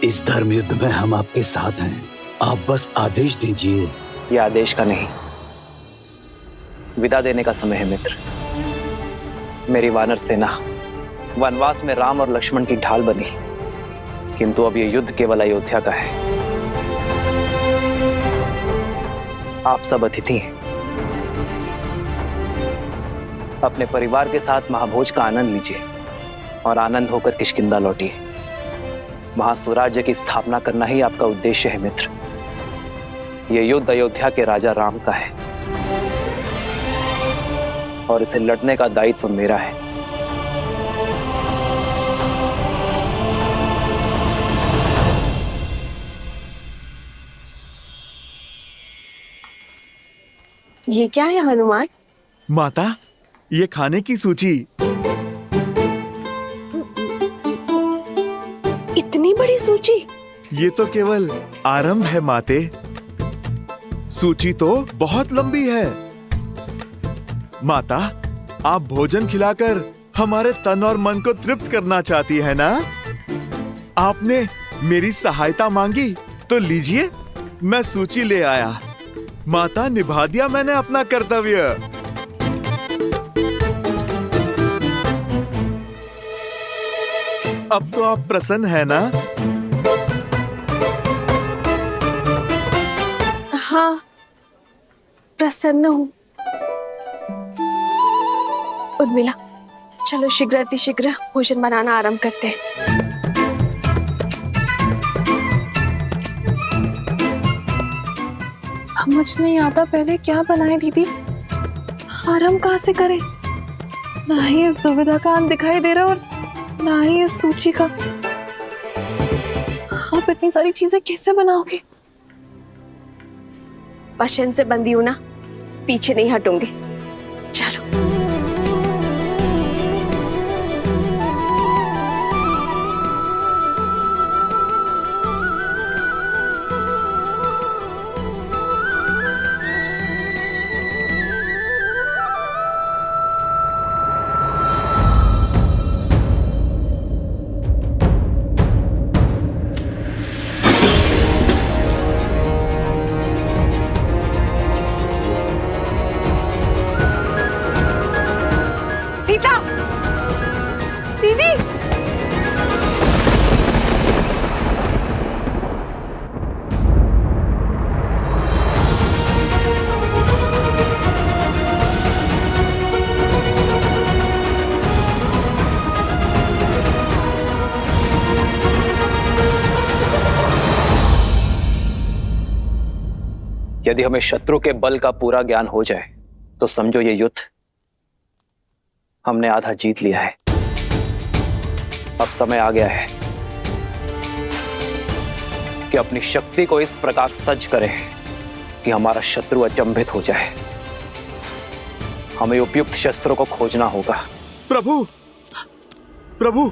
इस धर्म युद्ध में हम आपके साथ हैं। आप बस आदेश दीजिए। यह आदेश का नहीं, विदा देने का समय है मित्र। मेरी वानर सेना वनवास में राम और लक्ष्मण की ढाल बनी, किंतु अब यह युद्ध केवल अयोध्या का है। आप सब अतिथि हैं। अपने परिवार के साथ महाभोज का आनंद लीजिए और आनंद होकर किष्किंधा लौटिए। वहां स्वराज्य की स्थापना करना ही आपका उद्देश्य है मित्र। यह युद्ध अयोध्या के राजा राम का है और इसे लड़ने का दायित्व मेरा है। ये क्या है हनुमान? माता, ये खाने की सूची। इतनी बड़ी सूची? ये तो केवल आरंभ है माते। सूची तो बहुत लंबी है। माता, आप भोजन खिलाकर हमारे तन और मन को तृप्त करना चाहती है ना? आपने मेरी सहायता मांगी तो लीजिए, मैं सूची ले आया। माता, निभा दिया मैंने अपना कर्तव्य। अब तो आप प्रसन्न है ना? हाँ, प्रसन्न हूँ। उर्मिला, चलो शीघ्र अतिशीघ्र भोजन बनाना आरंभ करते हैं। समझ नहीं आता पहले क्या बनाए दीदी, आरंभ कहाँ से करें? ना ही इस दुविधा का अंत दिखाई दे रहा और ना ही इस सूची का। आप इतनी सारी चीजें कैसे बनाओगे? वचन से बंधी हूं ना, पीछे नहीं हटूंगी। चलो। यदि हमें शत्रु के बल का पूरा ज्ञान हो जाए तो समझो ये युद्ध हमने आधा जीत लिया है। अब समय आ गया है कि अपनी शक्ति को इस प्रकार सज्ज करें कि हमारा शत्रु अचंभित हो जाए। हमें उपयुक्त शस्त्रों को खोजना होगा। प्रभु, प्रभु,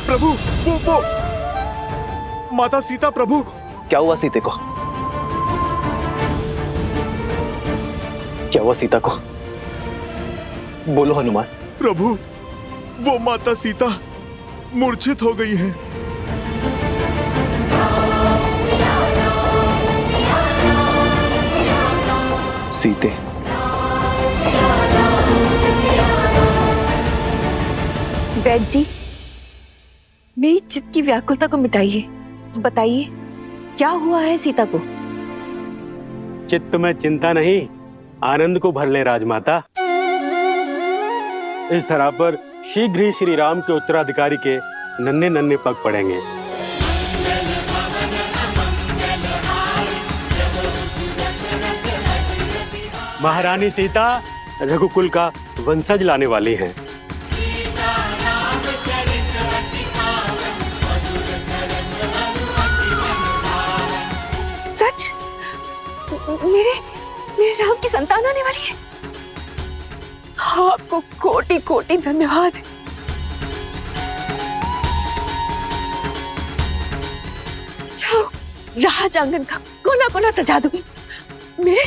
प्रभु, वो माता सीता। प्रभु, क्या हुआ सीते को? क्या हुआ सीता को? बोलो हनुमान। प्रभु, वो माता सीता मूर्छित हो गई हैं। सीते, वैद्य जी, मेरी चित्त की व्याकुलता को मिटाइए। बताइए क्या हुआ है सीता को? चित्त में चिंता नहीं, आनंद को भर ले राजमाता। इस धरा पर शीघ्र ही श्री राम के उत्तराधिकारी के नन्हे नन्हे पग पड़ेंगे। महारानी सीता रघुकुल का वंशज लाने वाली हैं। सच? मेरे राम की संतान आने वाली है। आपको कोटि कोटि धन्यवाद। जाओ, राज आंगन का कोना कोना सजा दो। मेरे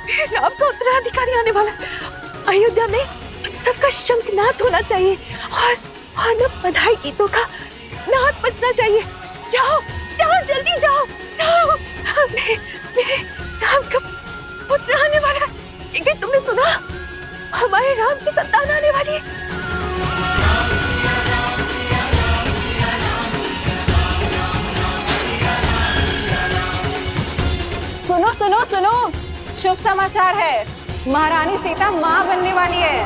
मेरे राम का उत्तराधिकारी आने वाला है। अयोध्या में उत्सव का शंखनाद होना चाहिए और न बधाई गीतों का नाद बजना चाहिए। जाओ जाओ जल्दी जाओ जाओ। मेरे राम का पुत्र आने वाला है। एक दिन तुमने सुना, हमारे राम की संतान आने वाली है। सुनो सुनो सुनो, शुभ समाचार है। महारानी सीता माँ बनने वाली है।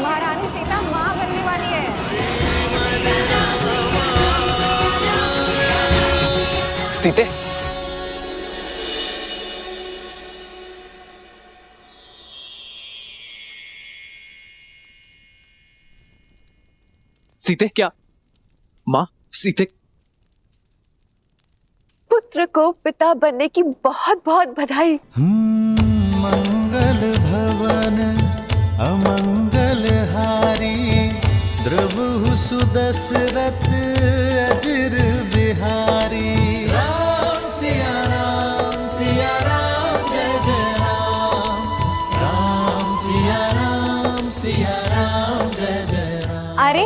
महारानी सीता माँ बनने वाली है। सीते, सीते क्या? माँ, सीते पुत्र को पिता बनने की बहुत बहुत बधाई। मंगल भवन अमंगल हारी, द्रवहु सुदशरथ अजिर बिहारी। राम सिया राम जय जय राम। राम सिया राम जय जय राम। अरे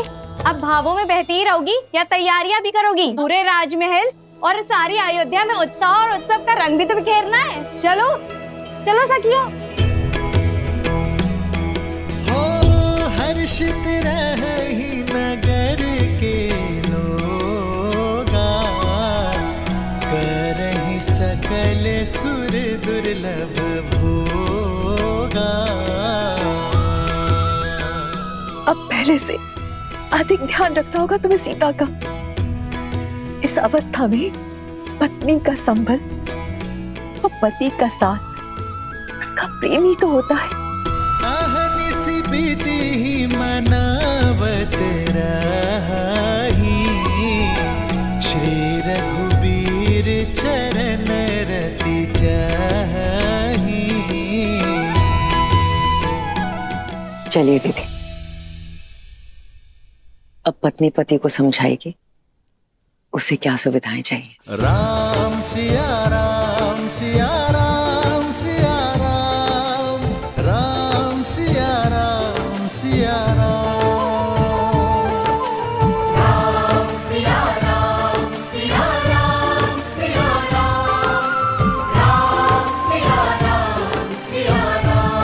अब भावों में बहती ही रहोगी या तैयारियां भी करोगी? पूरे राजमहल और सारी अयोध्या में उत्साह और उत्सव का रंग भी तो बिखेरना है। चलो चलो सखियों। हो हर्षित रही नगर के लोगा, करहि सकल सुर दुर्लभ भोगा। अब पहले से अधिक ध्यान रखना होगा तुम्हें सीता का। इस अवस्था में पत्नी का संबल और पति का साथ उसका प्रेम ही तो होता है। अहनिसी बीती मनावत रही, श्री रघुबीर चरण रति चाही। चलिए दीदी, अब पत्नी पति को समझाएगी उसे क्या सुविधाएं चाहिए। राम सिया राम सिया राम सिया राम। राम सिया राम सिया राम। राम सिया राम सिया राम सिया राम। राम सिया राम सिया राम।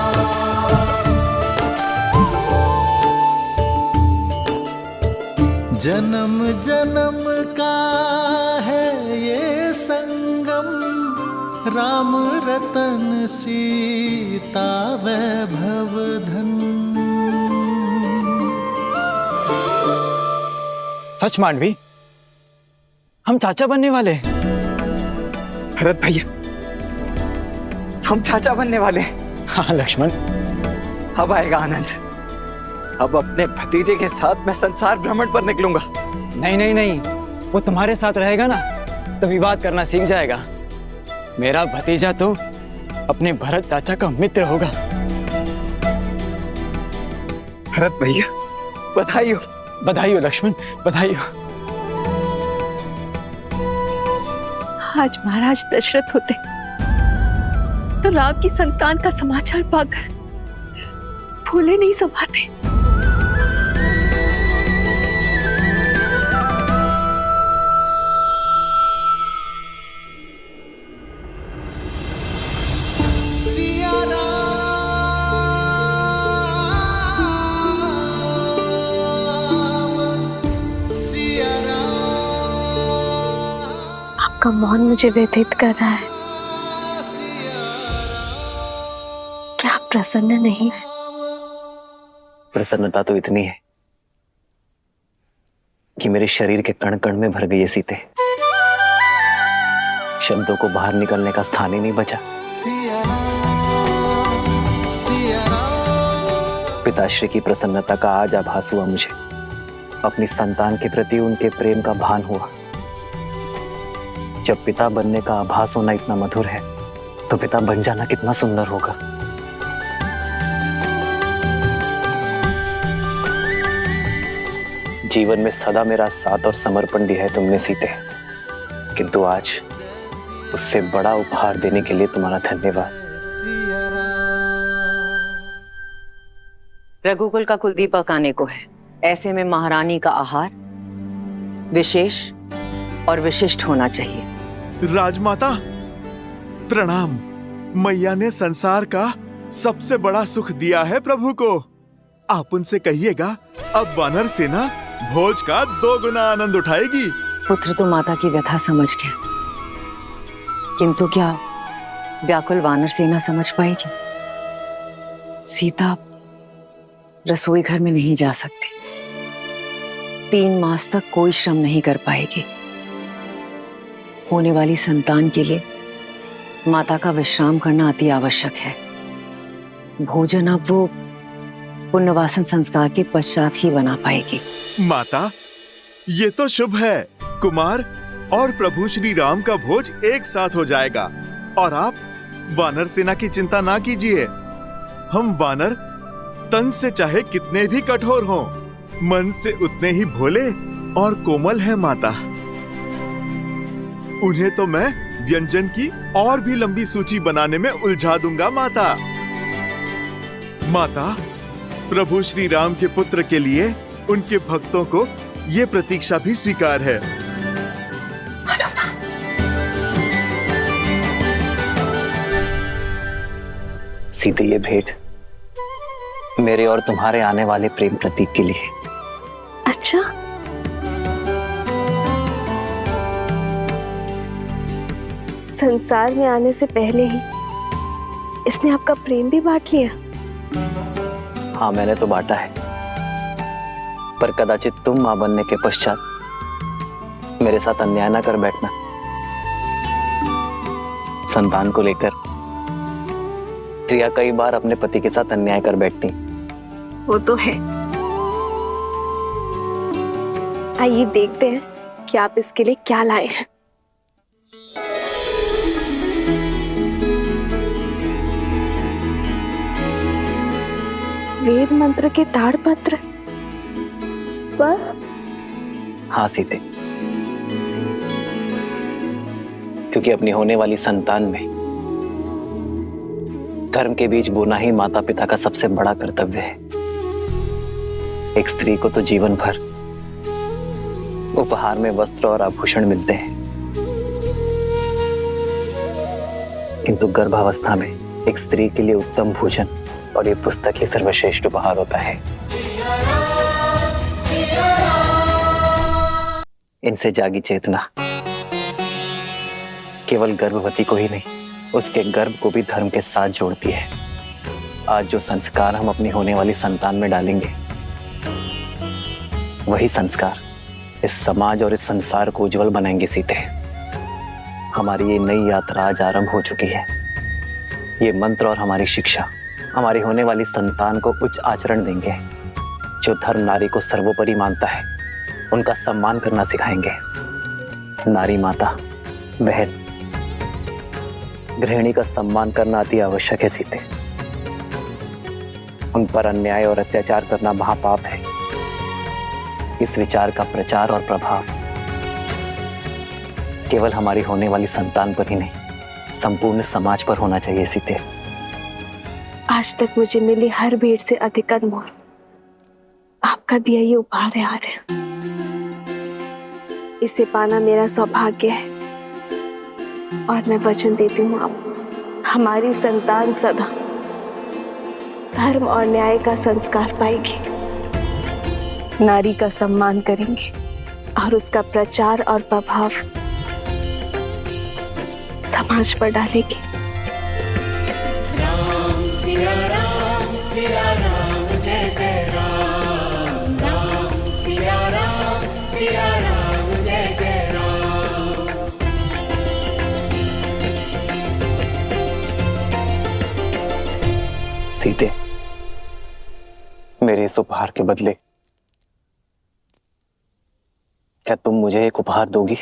जन्म जन्म का है ये संगम, राम रतन सीता वैभव धन। सच मांडवी, हम चाचा बनने वाले। भरत भैया, हम चाचा बनने वाले। हाँ लक्ष्मण, अब आएगा आनंद। अब अपने भतीजे के साथ मैं संसार भ्रमण पर निकलूंगा। नहीं नहीं नहीं, वो तुम्हारे साथ रहेगा ना तो विवाद करना सीख जाएगा। मेरा भतीजा तो अपने भरत चाचा का मित्र होगा। भरत भैया, बधाई हो, बधाई हो लक्ष्मण, बधाई हो। आज महाराज दशरथ होते तो राम की संतान का समाचार पाकर फूले नहीं समाते। आपका मौन मुझे व्यथित कर रहा है। क्या आप प्रसन्न नहीं है? प्रसन्नता तो इतनी है कि मेरे शरीर के कण कण में भर गई है सीते। शब्दों को बाहर निकलने का स्थान ही नहीं बचा। पिताश्री की प्रसन्नता का आज आभास हुआ मुझे। अपनी संतान के प्रति उनके प्रेम का भान हुआ। जब पिता बनने का आभास होना इतना मधुर है तो पिता बन जाना कितना सुंदर होगा। जीवन में सदा मेरा साथ और समर्पण दिया है तुमने सीते, किंतु आज उससे बड़ा उपहार देने के लिए तुम्हारा धन्यवाद। रघुकुल का कुलदीपक आने को है, ऐसे में महारानी का आहार विशेष और विशिष्ट होना चाहिए। राजमाता प्रणाम। मैया ने संसार का सबसे बड़ा सुख दिया है प्रभु को। आप उनसे कहिएगा अब वानर सेना भोज का 2 गुना आनंद उठाएगी। पुत्र तो माता की व्यथा समझ गया, किंतु क्या व्याकुल वानर सेना समझ पाएगी? सीता रसोई घर में नहीं जा सकती, 3 मास तक कोई श्रम नहीं कर पाएगी। होने वाली संतान के लिए माता का विश्राम करना अति आवश्यक है। भोजन अब वो पुण्यवासन संस्कार के पश्चात ही बना पाएगी। माता ये तो शुभ है, कुमार और प्रभु श्री राम का भोज एक साथ हो जाएगा। और आप वानर सेना की चिंता ना कीजिए। हम वानर तन से चाहे कितने भी कठोर हों, मन से उतने ही भोले और कोमल हैं माता। उन्हें तो मैं व्यंजन की और भी लंबी सूची बनाने में उलझा दूंगा माता। माता प्रभु श्री राम के पुत्र के लिए उनके भक्तों को ये प्रतीक्षा भी स्वीकार है। सीते ये भेंट मेरे और तुम्हारे आने वाले प्रेम प्रतीक के लिए। अच्छा, संसार में आने से पहले ही इसने आपका प्रेम भी बांट लिया। हाँ मैंने तो बांटा है, पर कदाचित तुम मां बनने के पश्चात मेरे साथ अन्याय ना कर बैठना। संतान को लेकर स्त्रियां कई बार अपने पति के साथ अन्याय कर बैठती। वो तो है। आइए देखते हैं कि आप इसके लिए क्या लाए हैं। वेद मंत्र के ताड़पत्र बस? हाँ सीते, क्योंकि अपनी होने वाली संतान में धर्म के बीच बोना ही माता पिता का सबसे बड़ा कर्तव्य है। एक स्त्री को तो जीवन भर उपहार में वस्त्र और आभूषण मिलते हैं, किंतु गर्भावस्था में एक स्त्री के लिए उत्तम भोजन और ये पुस्तक ही सर्वश्रेष्ठ उपहार होता है। इनसे जागी चेतना केवल गर्भवती को ही नहीं, उसके गर्भ को भी धर्म के साथ जोड़ती है। आज जो संस्कार हम अपनी होने वाली संतान में डालेंगे, वही संस्कार इस समाज और इस संसार को उज्जवल बनाएंगे सीते। हमारी ये नई यात्रा आज आरंभ हो चुकी है। ये मंत्र और हमारी शिक्षा हमारी होने वाली संतान को उच्च आचरण देंगे। जो धर्म नारी को सर्वोपरि मानता है, उनका सम्मान करना सिखाएंगे। नारी माता, बहन, गृहिणी का सम्मान करना अति आवश्यक है सीते। उन पर अन्याय और अत्याचार करना महापाप है। इस विचार का प्रचार और प्रभाव केवल हमारी होने वाली संतान पर ही नहीं, संपूर्ण समाज पर होना चाहिए सीते। आज तक मुझे मिली हर भेंट से अधिक अनमोल आपका दिया ये उपहार है आर्य। इसे पाना मेरा सौभाग्य है और मैं वचन देती हूँ आप हमारी संतान सदा धर्म और न्याय का संस्कार पाएगी, नारी का सम्मान करेंगे और उसका प्रचार और प्रभाव समाज पर डालेगी। सिया राम जय जय राम, राम सिया राम जय जय राम। सीते, मेरे इस उपहार के बदले क्या तुम मुझे एक उपहार दोगी?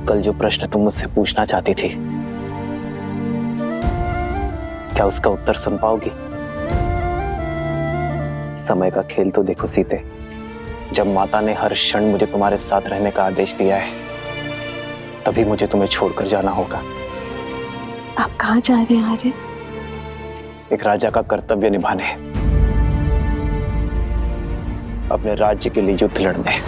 कल जो प्रश्न तुम मुझसे पूछना चाहती थी, क्या उसका उत्तर सुन पाओगी? समय का खेल तो देखो सीते, जब माता ने हर क्षण मुझे तुम्हारे साथ रहने का आदेश दिया है, तभी मुझे तुम्हें छोड़कर जाना होगा। आप कहाँ जा रहे हैं आर्य? एक राजा का कर्तव्य निभाने, अपने राज्य के लिए युद्ध लड़ने।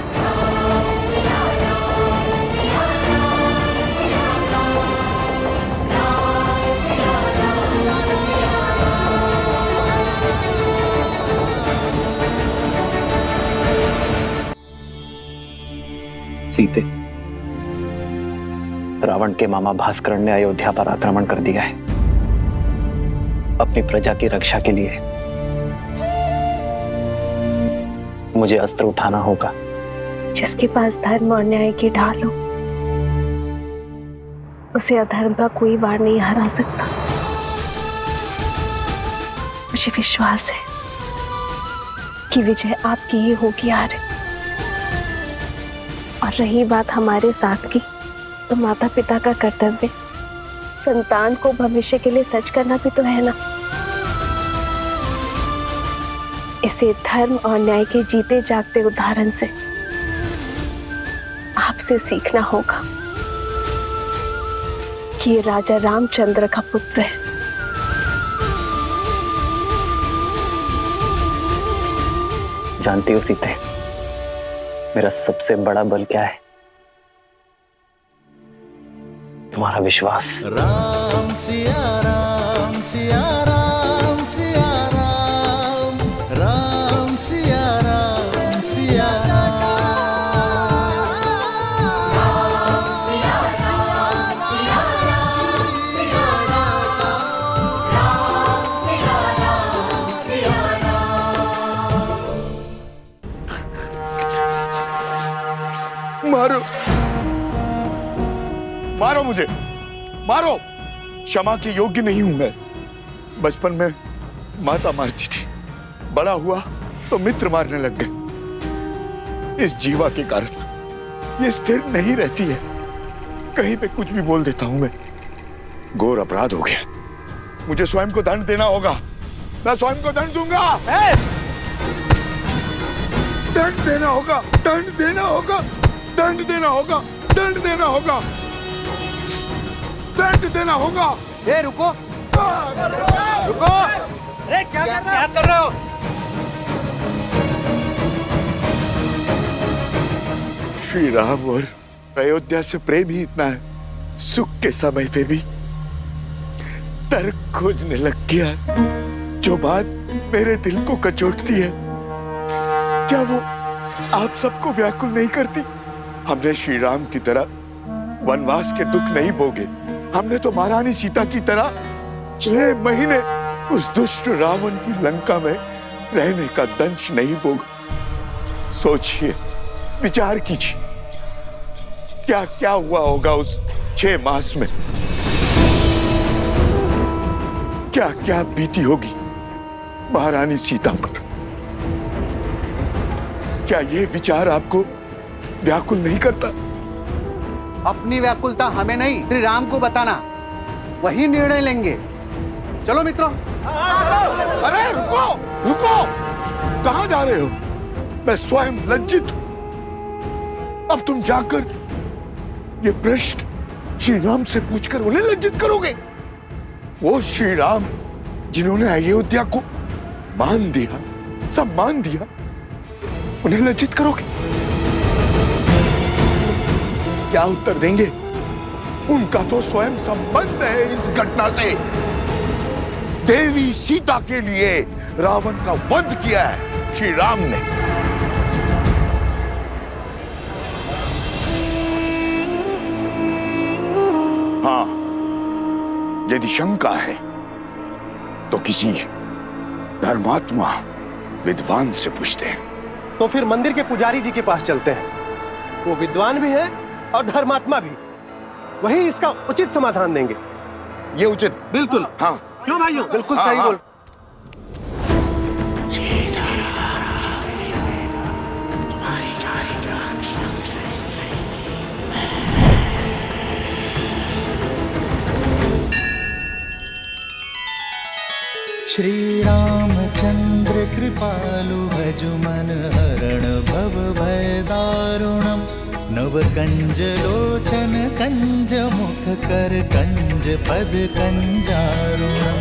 सीते, रावण के मामा भास्कर ने अयोध्या पर आक्रमण कर दिया है। अपनी प्रजा की रक्षा के लिए मुझे अस्त्र उठाना होगा। जिसके पास धर्म और न्याय की ढाल हो, उसे अधर्म का कोई वार नहीं हरा सकता। मुझे विश्वास है कि विजय आपकी ही होगी आर्य। और रही बात हमारे साथ की, तो माता पिता का कर्तव्य संतान को भविष्य के लिए सच करना भी तो है ना। इसे धर्म और न्याय के जीते जागते उदाहरण से आपसे सीखना होगा कि ये राजा रामचंद्र का पुत्र है। जानती हो सीते, मेरा सबसे बड़ा बल क्या है? तुम्हारा विश्वास। राम सिया राम सिया राम सिया राम, राम सिया राम सिया राम, राम सिया राम सिया राम, राम सिया राम सिया राम। मारो, मारो मुझे, मारो। क्षमा के योग्य नहीं हूं मैं। बचपन में माता मारती थी, बड़ा हुआ तो मित्र मारने लग गए। इस जीवा के कारण ये स्थिर नहीं रहती है, कहीं पे कुछ भी बोल देता हूं मैं। घोर अपराध हो गया, मुझे स्वयं को दंड देना होगा। मैं स्वयं को दंड दूंगा। दंड देना होगा, दंड देना होगा, दंड देना होगा, दंड देना होगा, दंड देना होगा। ए रुको, रुको। अरे क्या कर रहे हो? श्री राम और अयोध्या से प्रेम ही इतना है, सुख के समय पे भी तर्क खोजने लग गया। जो बात मेरे दिल को कचोटती है, क्या वो आप सबको व्याकुल नहीं करती? हमने श्री राम की तरह वनवास के दुख नहीं भोगे। हमने तो महारानी सीता की तरह 6 महीने उस दुष्ट रावण की लंका में रहने का दंश नहीं भोगा। सोचिए, विचार कीजिए, क्या क्या हुआ होगा उस 6 मास में, क्या क्या बीती होगी महारानी सीता पर। क्या ये विचार आपको व्याकुल नहीं करता? अपनी व्याकुलता हमें नहीं, श्री राम को बताना, वही निर्णय लेंगे। चलो मित्रों। अरे रुको, रुको, कहां जा रहे हो? मैं स्वयं लज्जित हूं। अब तुम जाकर ये प्रश्न श्री राम से पूछकर उन्हें लज्जित करोगे? वो श्री राम जिन्होंने अयोध्या को मान दिया, सम्मान दिया, उन्हें लज्जित करोगे? क्या उत्तर देंगे? उनका तो स्वयं संबंध है इस घटना से। देवी सीता के लिए रावण का वध किया है श्री राम ने। हाँ, यदि शंका है तो किसी धर्मात्मा विद्वान से पूछते हैं। तो फिर मंदिर के पुजारी जी के पास चलते हैं, वो विद्वान भी है और धर्मात्मा भी, वही इसका उचित समाधान देंगे। ये उचित? बिल्कुल। हाँ, क्यों भाइयों? बिल्कुल हाँ, सही हाँ। बोल। श्री रामचंद्र कृपालु भजु मन हरण भव भय दारुणम, नव कंज लोचन कंज मुख कर कंज पद कंजारुणम।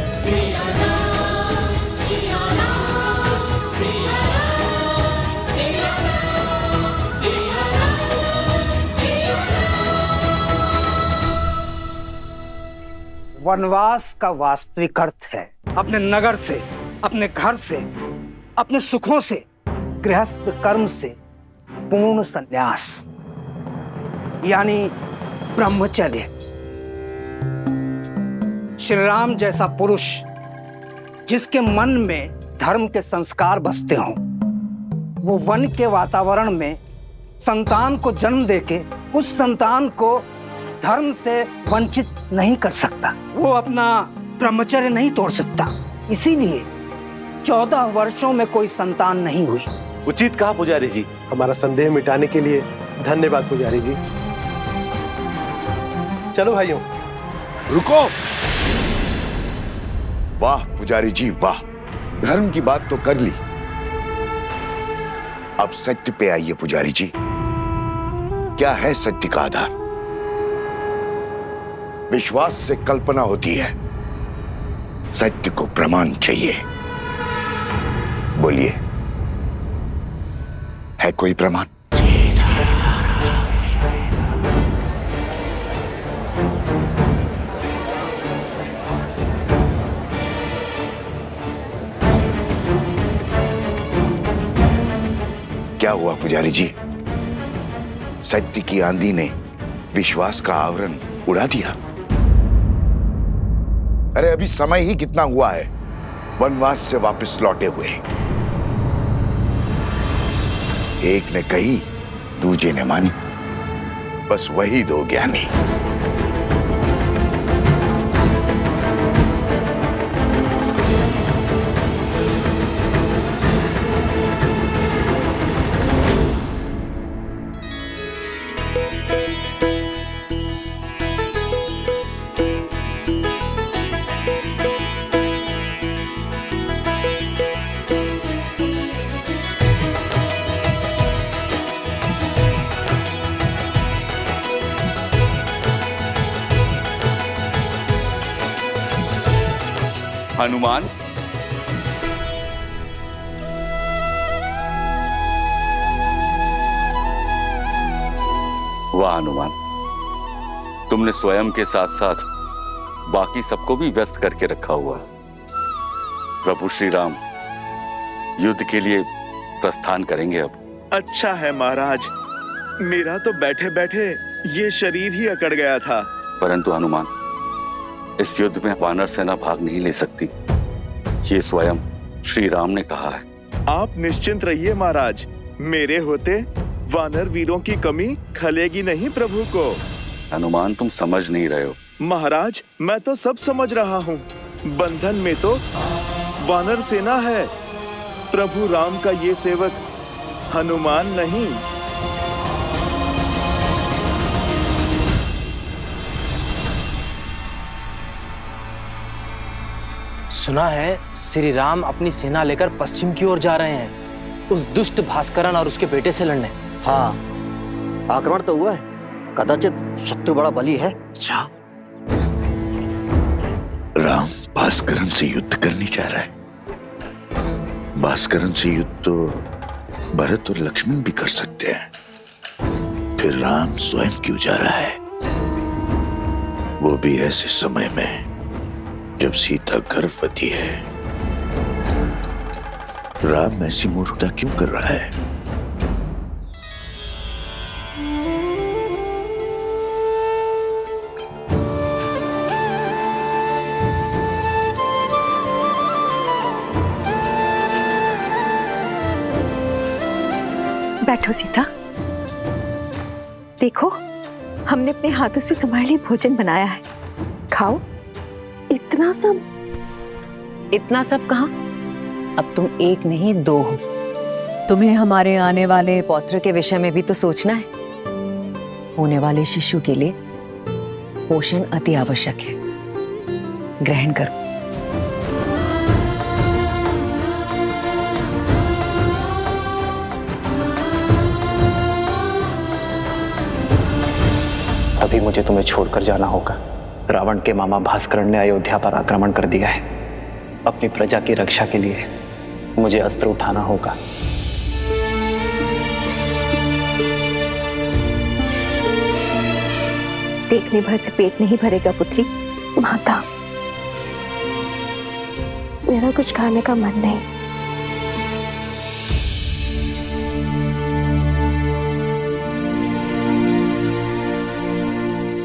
वनवास का वास्तविक अर्थ है अपने नगर से, अपने घर से, अपने सुखों से, गृहस्थ कर्म से पूर्ण संन्यास, यानी ब्रह्मचर्य। श्री राम जैसा पुरुष जिसके मन में धर्म के संस्कार बसते हों, वो वन के वातावरण में संतान को जन्म देके उस संतान को धर्म से वंचित नहीं कर सकता। वो अपना ब्रह्मचर्य नहीं तोड़ सकता। इसीलिए 14 वर्षों में कोई संतान नहीं हुई। उचित कहा पुजारी जी। हमारा संदेह मिटाने के लिए धन्यवाद पुजारी जी। चलो भाइयों। रुको। वाह पुजारी जी वाह, धर्म की बात तो कर ली, अब सत्य पे आइए पुजारी जी। क्या है सत्य का आधार? विश्वास से कल्पना होती है, सत्य को प्रमाण चाहिए। बोलिए, है कोई प्रमाण? क्या हुआ पुजारी जी? सत्य की आंधी ने विश्वास का आवरण उड़ा दिया। अरे अभी समय ही कितना हुआ है वनवास से वापस लौटे हुए। एक ने कही, दूजे ने मानी, बस वही दो ज्ञानी। हनुमान, वाह हनुमान, तुमने स्वयं के साथ साथ बाकी सबको भी व्यस्त करके रखा हुआ। प्रभु श्री राम युद्ध के लिए प्रस्थान करेंगे अब। अच्छा है महाराज, मेरा तो बैठे बैठे ये शरीर ही अकड़ गया था। परंतु हनुमान, इस युद्ध में वानर सेना भाग नहीं ले सकती, ये स्वयं श्री राम ने कहा है। आप निश्चिंत रहिए महाराज, मेरे होते वानर वीरों की कमी खलेगी नहीं प्रभु को। हनुमान, तुम समझ नहीं रहे हो। महाराज, मैं तो सब समझ रहा हूँ। बंधन में तो वानर सेना है, प्रभु राम का ये सेवक हनुमान नहीं। सुना है श्री राम अपनी सेना लेकर पश्चिम की ओर जा रहे हैं, उस दुष्ट भास्करन और उसके बेटे से लड़ने। हाँ, आक्रमण तो हुआ है, कदाचित शत्रु बड़ा बली है। अच्छा, राम भास्करन से युद्ध करने जा रहा है। भास्करन से युद्ध तो भरत और लक्ष्मण भी कर सकते हैं, फिर राम स्वयं क्यों जा रहा है? वो भी ऐसे समय में जब सीता गर्भवती है। राम ऐसी मूर्खता क्यों कर रहा है? बैठो सीता, देखो हमने अपने हाथों से तुम्हारे लिए भोजन बनाया है, खाओ। इतना सब कहाँ? अब तुम एक नहीं 2 हो। तुम्हें हमारे आने वाले पौत्र के विषय में भी तो सोचना है। होने वाले शिशु के लिए पोषण अति आवश्यक है। ग्रहण करो। अभी मुझे तुम्हें छोड़कर जाना होगा। रावण के मामा भास्करन ने अयोध्या पर आक्रमण कर दिया है। अपनी प्रजा की रक्षा के लिए मुझे अस्त्र उठाना होगा। देखने भर से पेट नहीं भरेगा पुत्री। माता मेरा कुछ खाने का मन नहीं।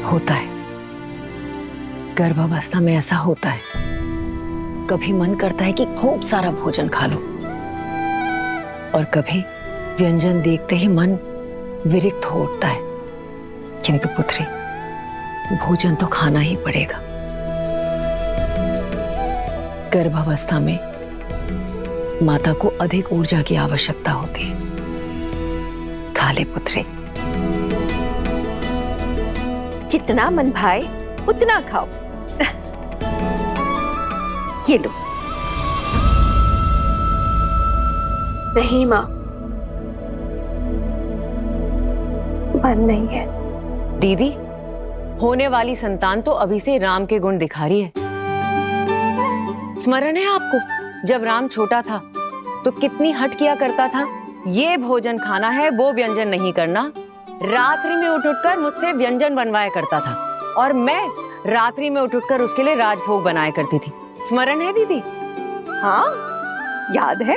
होता है, गर्भावस्था में ऐसा होता है। कभी मन करता है कि खूब सारा भोजन खा लो, और कभी व्यंजन देखते ही मन विरक्त हो उठता है। किंतु पुत्री, भोजन तो खाना ही पड़ेगा। गर्भावस्था में माता को अधिक ऊर्जा की आवश्यकता होती है। खा ले पुत्री। जितना मन भाए उतना खाओ। ये लो। नहीं माँ, मन नहीं है। दीदी, होने वाली संतान तो अभी से राम के गुण दिखा रही है। स्मरण है आपको, जब राम छोटा था तो कितनी हट किया करता था, ये भोजन खाना है, वो व्यंजन नहीं करना। रात्रि में उठ कर मुझसे व्यंजन बनवाया करता था, और मैं रात्रि में उठ कर उसके लिए राजभोग बनाया करती थी। स्मरण है दीदी? हाँ, याद है।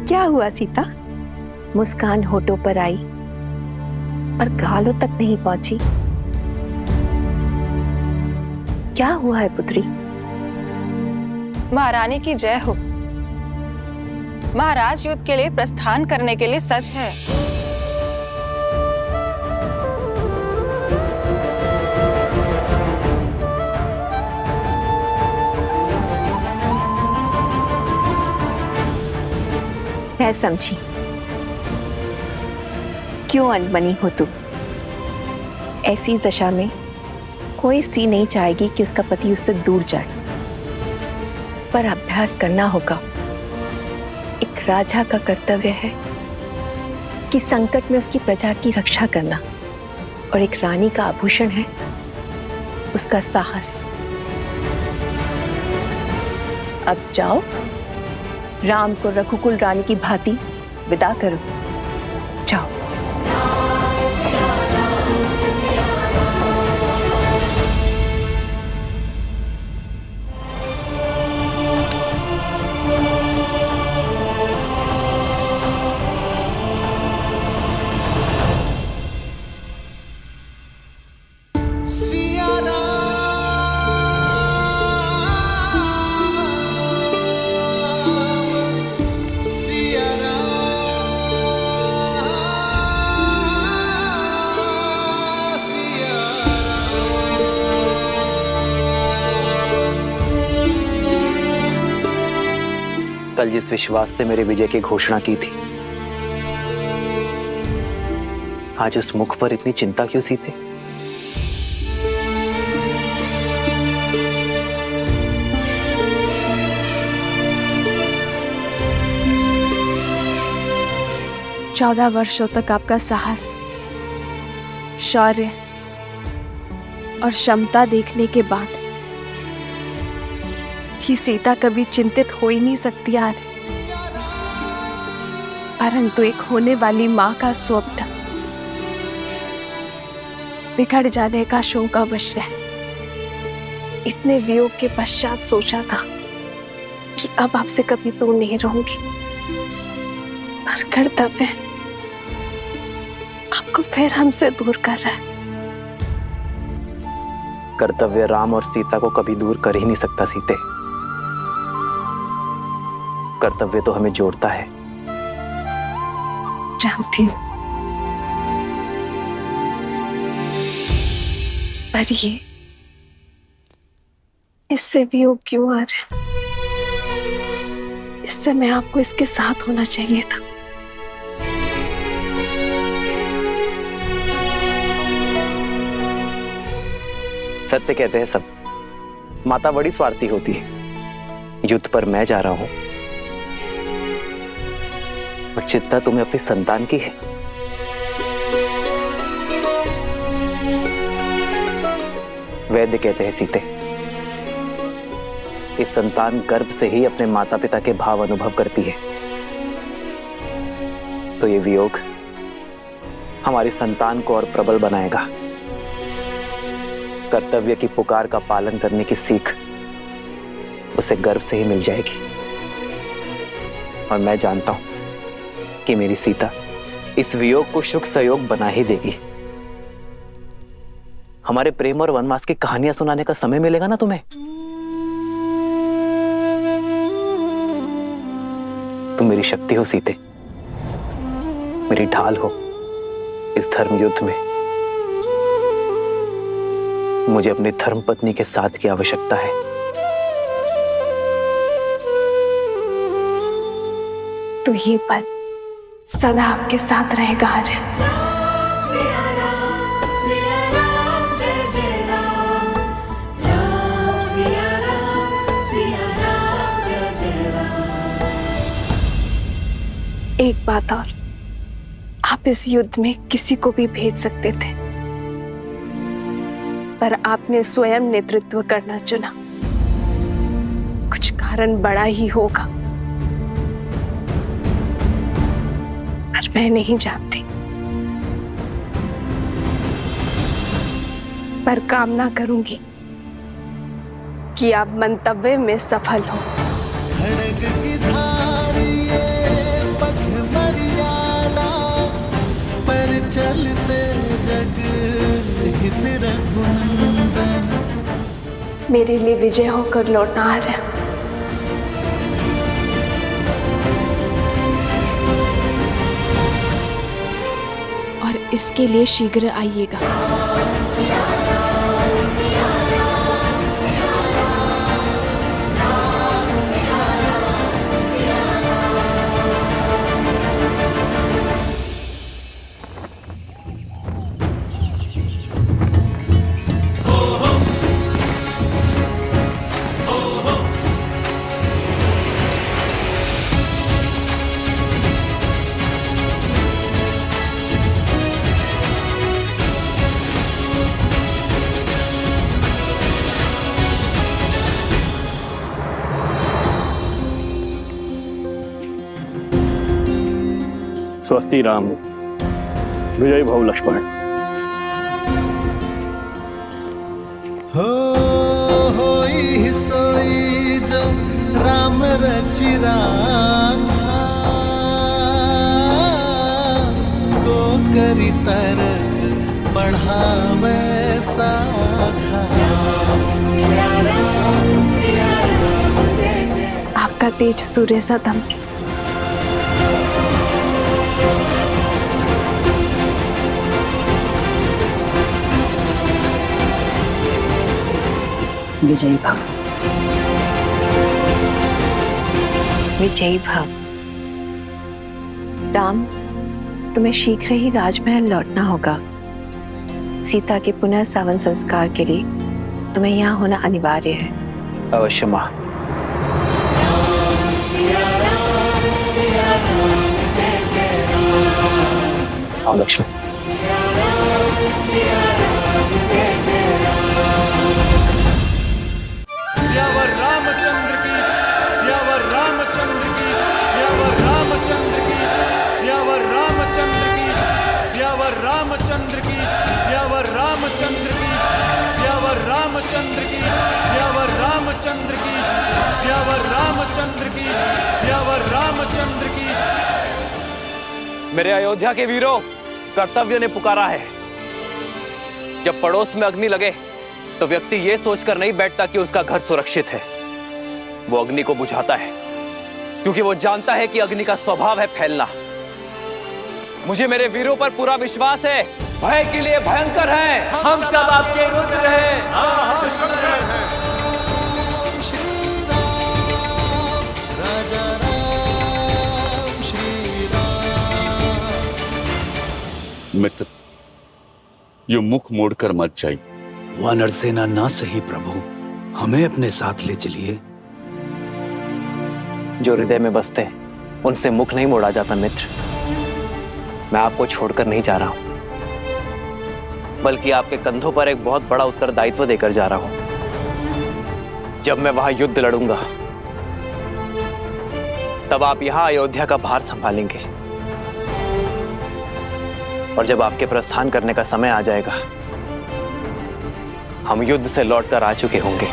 क्या हुआ सीता? मुस्कान होठों पर आई पर गालों तक नहीं पहुंची। क्या हुआ है पुत्री? महारानी की जय हो। महाराज युद्ध के लिए प्रस्थान करने के लिए सच है। मैं समझी क्यों अनबनी हो तुम। ऐसी दशा में कोई स्त्री नहीं चाहेगी कि उसका पति उससे दूर जाए, पर अभ्यास करना होगा। एक राजा का कर्तव्य है कि संकट में उसकी प्रजा की रक्षा करना, और एक रानी का आभूषण है उसका साहस। अब जाओ, राम को रघुकुल रानी की भांति विदा करो। जाओ। कल जिस विश्वास से मेरे विजय की घोषणा की थी, आज उस मुख पर इतनी चिंता क्यों सीते? चौदह वर्षों तक आपका साहस, शौर्य और क्षमता देखने के बाद ही सीता कभी चिंतित हो ही नहीं सकती यार। परंतु एक होने वाली माँ का स्वप्न बिगड़ जाने का शोक अवश्य है। इतने वियोग के पश्चात सोचा था कि अब आपसे कभी दूर नहीं रहूंगी, पर कर्तव्य आपको फिर हमसे दूर कर रहा है। कर्तव्य राम और सीता को कभी दूर कर ही नहीं सकता सीते। कर्तव्य तो हमें जोड़ता है। जानती हूँ, पर ये इससे वियोग क्यों आ रहा है? इससे मैं आपको इसके साथ होना चाहिए था। सत्य कहते हैं सब, माता बड़ी स्वार्थी होती है। युद्ध पर मैं जा रहा हूं, और चिंता तुम्हें अपनी संतान की है। वैद्य कहते हैं सीते, कि संतान गर्भ से ही अपने माता पिता के भाव अनुभव करती है। तो ये वियोग हमारी संतान को और प्रबल बनाएगा। कर्तव्य की पुकार का पालन करने की सीख उसे गर्व से ही मिल जाएगी। और मैं जानता हूं कि मेरी सीता इस वियोग को सुख सहयोग बना ही देगी। हमारे प्रेम और वनवास की कहानियां सुनाने का समय मिलेगा ना तुम्हें? तुम मेरी शक्ति हो सीते, मेरी ढाल हो इस धर्म युद्ध में। मुझे अपनी धर्म पत्नी के साथ की आवश्यकता है। तो ये पल सदा आपके साथ रहेगा आर्य। एक बात और, आप इस युद्ध में किसी को भी भेज सकते थे, पर आपने स्वयं नेतृत्व करना चुना। कुछ कारण बड़ा ही होगा, पर मैं नहीं जानती। पर कामना करूंगी कि आप मंतव्य में सफल हो। खड़ग की धार ये पथ मर्यादा पर चलते जग हित रघुनंदन। मेरे लिए विजय होकर लौटना आ रहा है। और इसके लिए शीघ्र आइएगा। स्वस्ति राम, विजय भव लक्ष्मण। होई सोई जो राम रचि राखा, को करी तर बढ़ावे साखा। आपका तेज सूर्य सा दमके। विजयी भव, विजयी भव। राम, तुम्हें शीघ्र ही राजमहल लौटना होगा। सीता के पुनः सावन संस्कार के लिए तुम्हें यहाँ होना अनिवार्य है। अवश्य मां। आओ लक्ष्मण। सियावर रामचंद्र की, सियावर रामचंद्र की, सियावर रामचंद्र की, सियावर रामचंद्र की, सियावर रामचंद्र की, सियावर रामचंद्र की, सियावर रामचंद्र की, सियावर रामचंद्र की, सियावर रामचंद्र की, सियावर रामचंद्र की। मेरे अयोध्या के वीरों, कर्तव्य ने पुकारा है। जब पड़ोस में अग्नि लगे तो व्यक्ति यह सोचकर नहीं बैठता कि उसका घर सुरक्षित है। वो अग्नि को बुझाता है, क्योंकि वो जानता है कि अग्नि का स्वभाव है फैलना। मुझे मेरे वीरों पर पूरा विश्वास है। भय के लिए भयंकर है, हम सब आपके रुद्र हैं। मित्र, ये मुख मोड़कर मत जाइए। वानर सेना ना सही प्रभु, हमें अपने साथ ले चलिए। जो हृदय में बसते हैं उनसे मुख नहीं मोड़ा जाता मित्र। मैं आपको छोड़कर नहीं जा रहा हूं, बल्कि आपके कंधों पर एक बहुत बड़ा उत्तरदायित्व देकर जा रहा हूं। जब मैं वहां युद्ध लड़ूंगा तब आप यहां अयोध्या का भार संभालेंगे, और जब आपके प्रस्थान करने का समय आ जाएगा हम युद्ध से लौटकर आ चुके होंगे।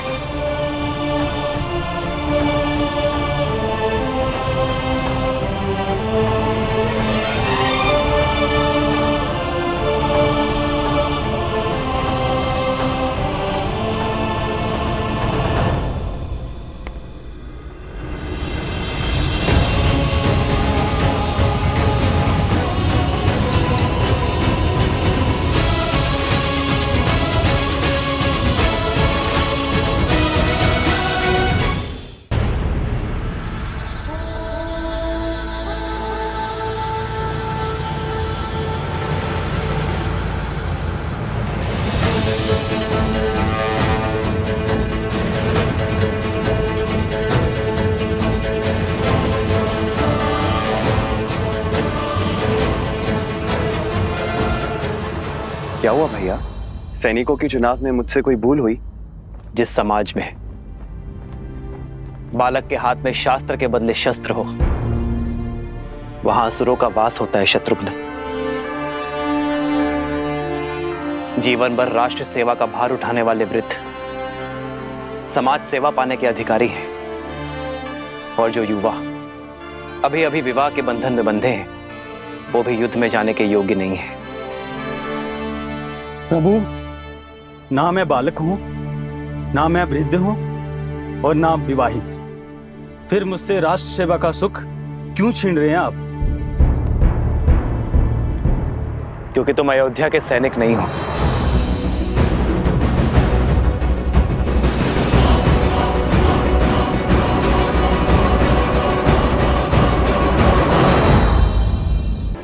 क्या हुआ भैया? सैनिकों के चुनाव में मुझसे कोई भूल हुई? जिस समाज में बालक के हाथ में शास्त्र के बदले शस्त्र हो, वहां असुरों का वास होता है शत्रुघ्न। जीवन भर राष्ट्र सेवा का भार उठाने वाले वृद्ध समाज सेवा पाने के अधिकारी हैं, और जो युवा अभी अभी विवाह के बंधन में बंधे हैं, वो भी युद्ध में जाने के योग्य नहीं है। प्रभु, ना मैं बालक हूं, ना मैं वृद्ध हूं, और ना विवाहित। फिर मुझसे राष्ट्र सेवा का सुख क्यों छीन रहे हैं आप? क्योंकि तुम अयोध्या के सैनिक नहीं हो।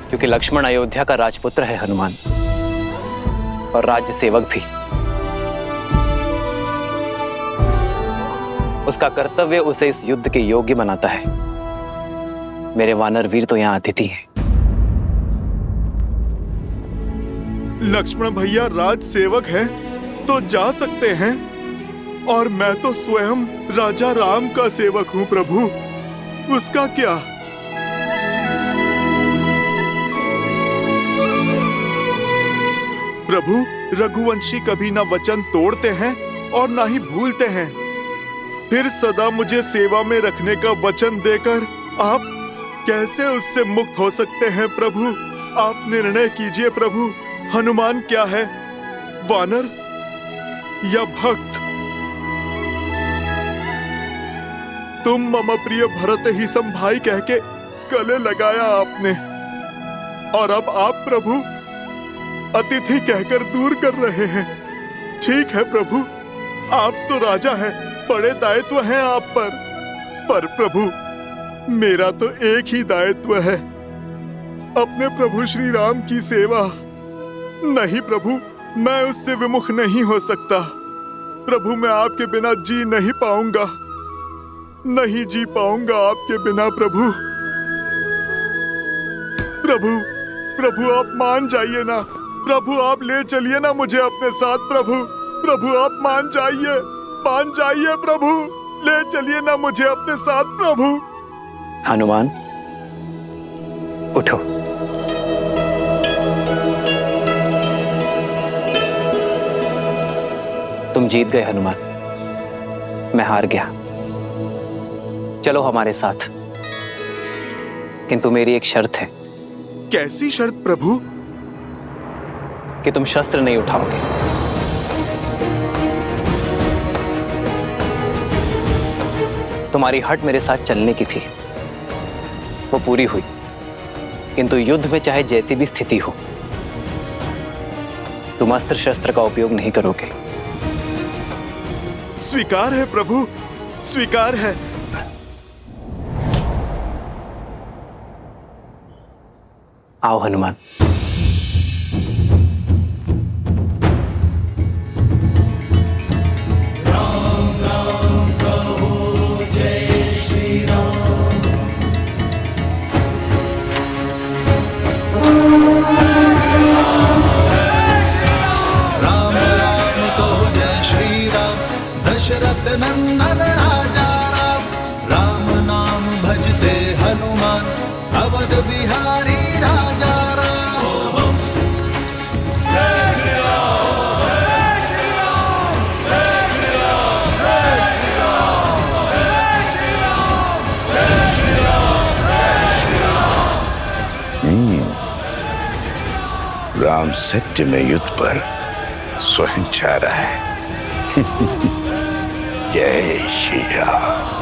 क्योंकि लक्ष्मण अयोध्या का राजपुत्र है हनुमान, और राज्य सेवक भी। उसका कर्तव्य उसे इस युद्ध के योग्य बनाता है। मेरे वानर वीर तो यहाँ अतिथि हैं। लक्ष्मण भैया राज सेवक हैं तो जा सकते हैं, और मैं तो स्वयं राजा राम का सेवक हूँ प्रभु, उसका क्या? प्रभु, रघुवंशी कभी ना वचन तोड़ते हैं और ना ही भूलते हैं। फिर सदा मुझे सेवा में रखने का वचन देकर आप कैसे उससे मुक्त हो सकते हैं प्रभु? आप निर्णय कीजिए प्रभु, हनुमान क्या है, वानर या भक्त? तुम मम प्रिय भरत ही सम भाई कह के गले लगाया आपने, और अब आप प्रभु अतिथि कहकर दूर कर रहे हैं। ठीक है प्रभु, आप तो राजा हैं, बड़े दायित्व हैं आप पर प्रभु मेरा तो एक ही दायित्व है, अपने प्रभु श्री राम की सेवा। नहीं प्रभु, मैं उससे विमुख नहीं हो सकता। प्रभु, मैं आपके बिना जी नहीं पाऊंगा, नहीं जी पाऊंगा आपके बिना प्रभु। प्रभु आप मान जाइए ना प्रभु, आप ले चलिए ना मुझे अपने साथ प्रभु आप मान जाइए प्रभु, ले चलिए ना मुझे अपने साथ प्रभु। हनुमान, उठो। तुम जीत गए हनुमान, मैं हार गया। चलो हमारे साथ, किंतु मेरी एक शर्त है। कैसी शर्त प्रभु? कि तुम शस्त्र नहीं उठाओगे। तुम्हारी हट मेरे साथ चलने की थी, वो पूरी हुई, किंतु युद्ध में चाहे जैसी भी स्थिति हो, तुम अस्त्र शस्त्र का उपयोग नहीं करोगे। स्वीकार है प्रभु, स्वीकार है। आओ हनुमान। दशरथ नंदन राजा राम, राम नाम भजते हनुमान, अवध बिहारी राजा राम। जय श्री राम, जय श्री राम। राम सत्य में युद्ध पर स्वयं छा रहा है। जय श्री राम।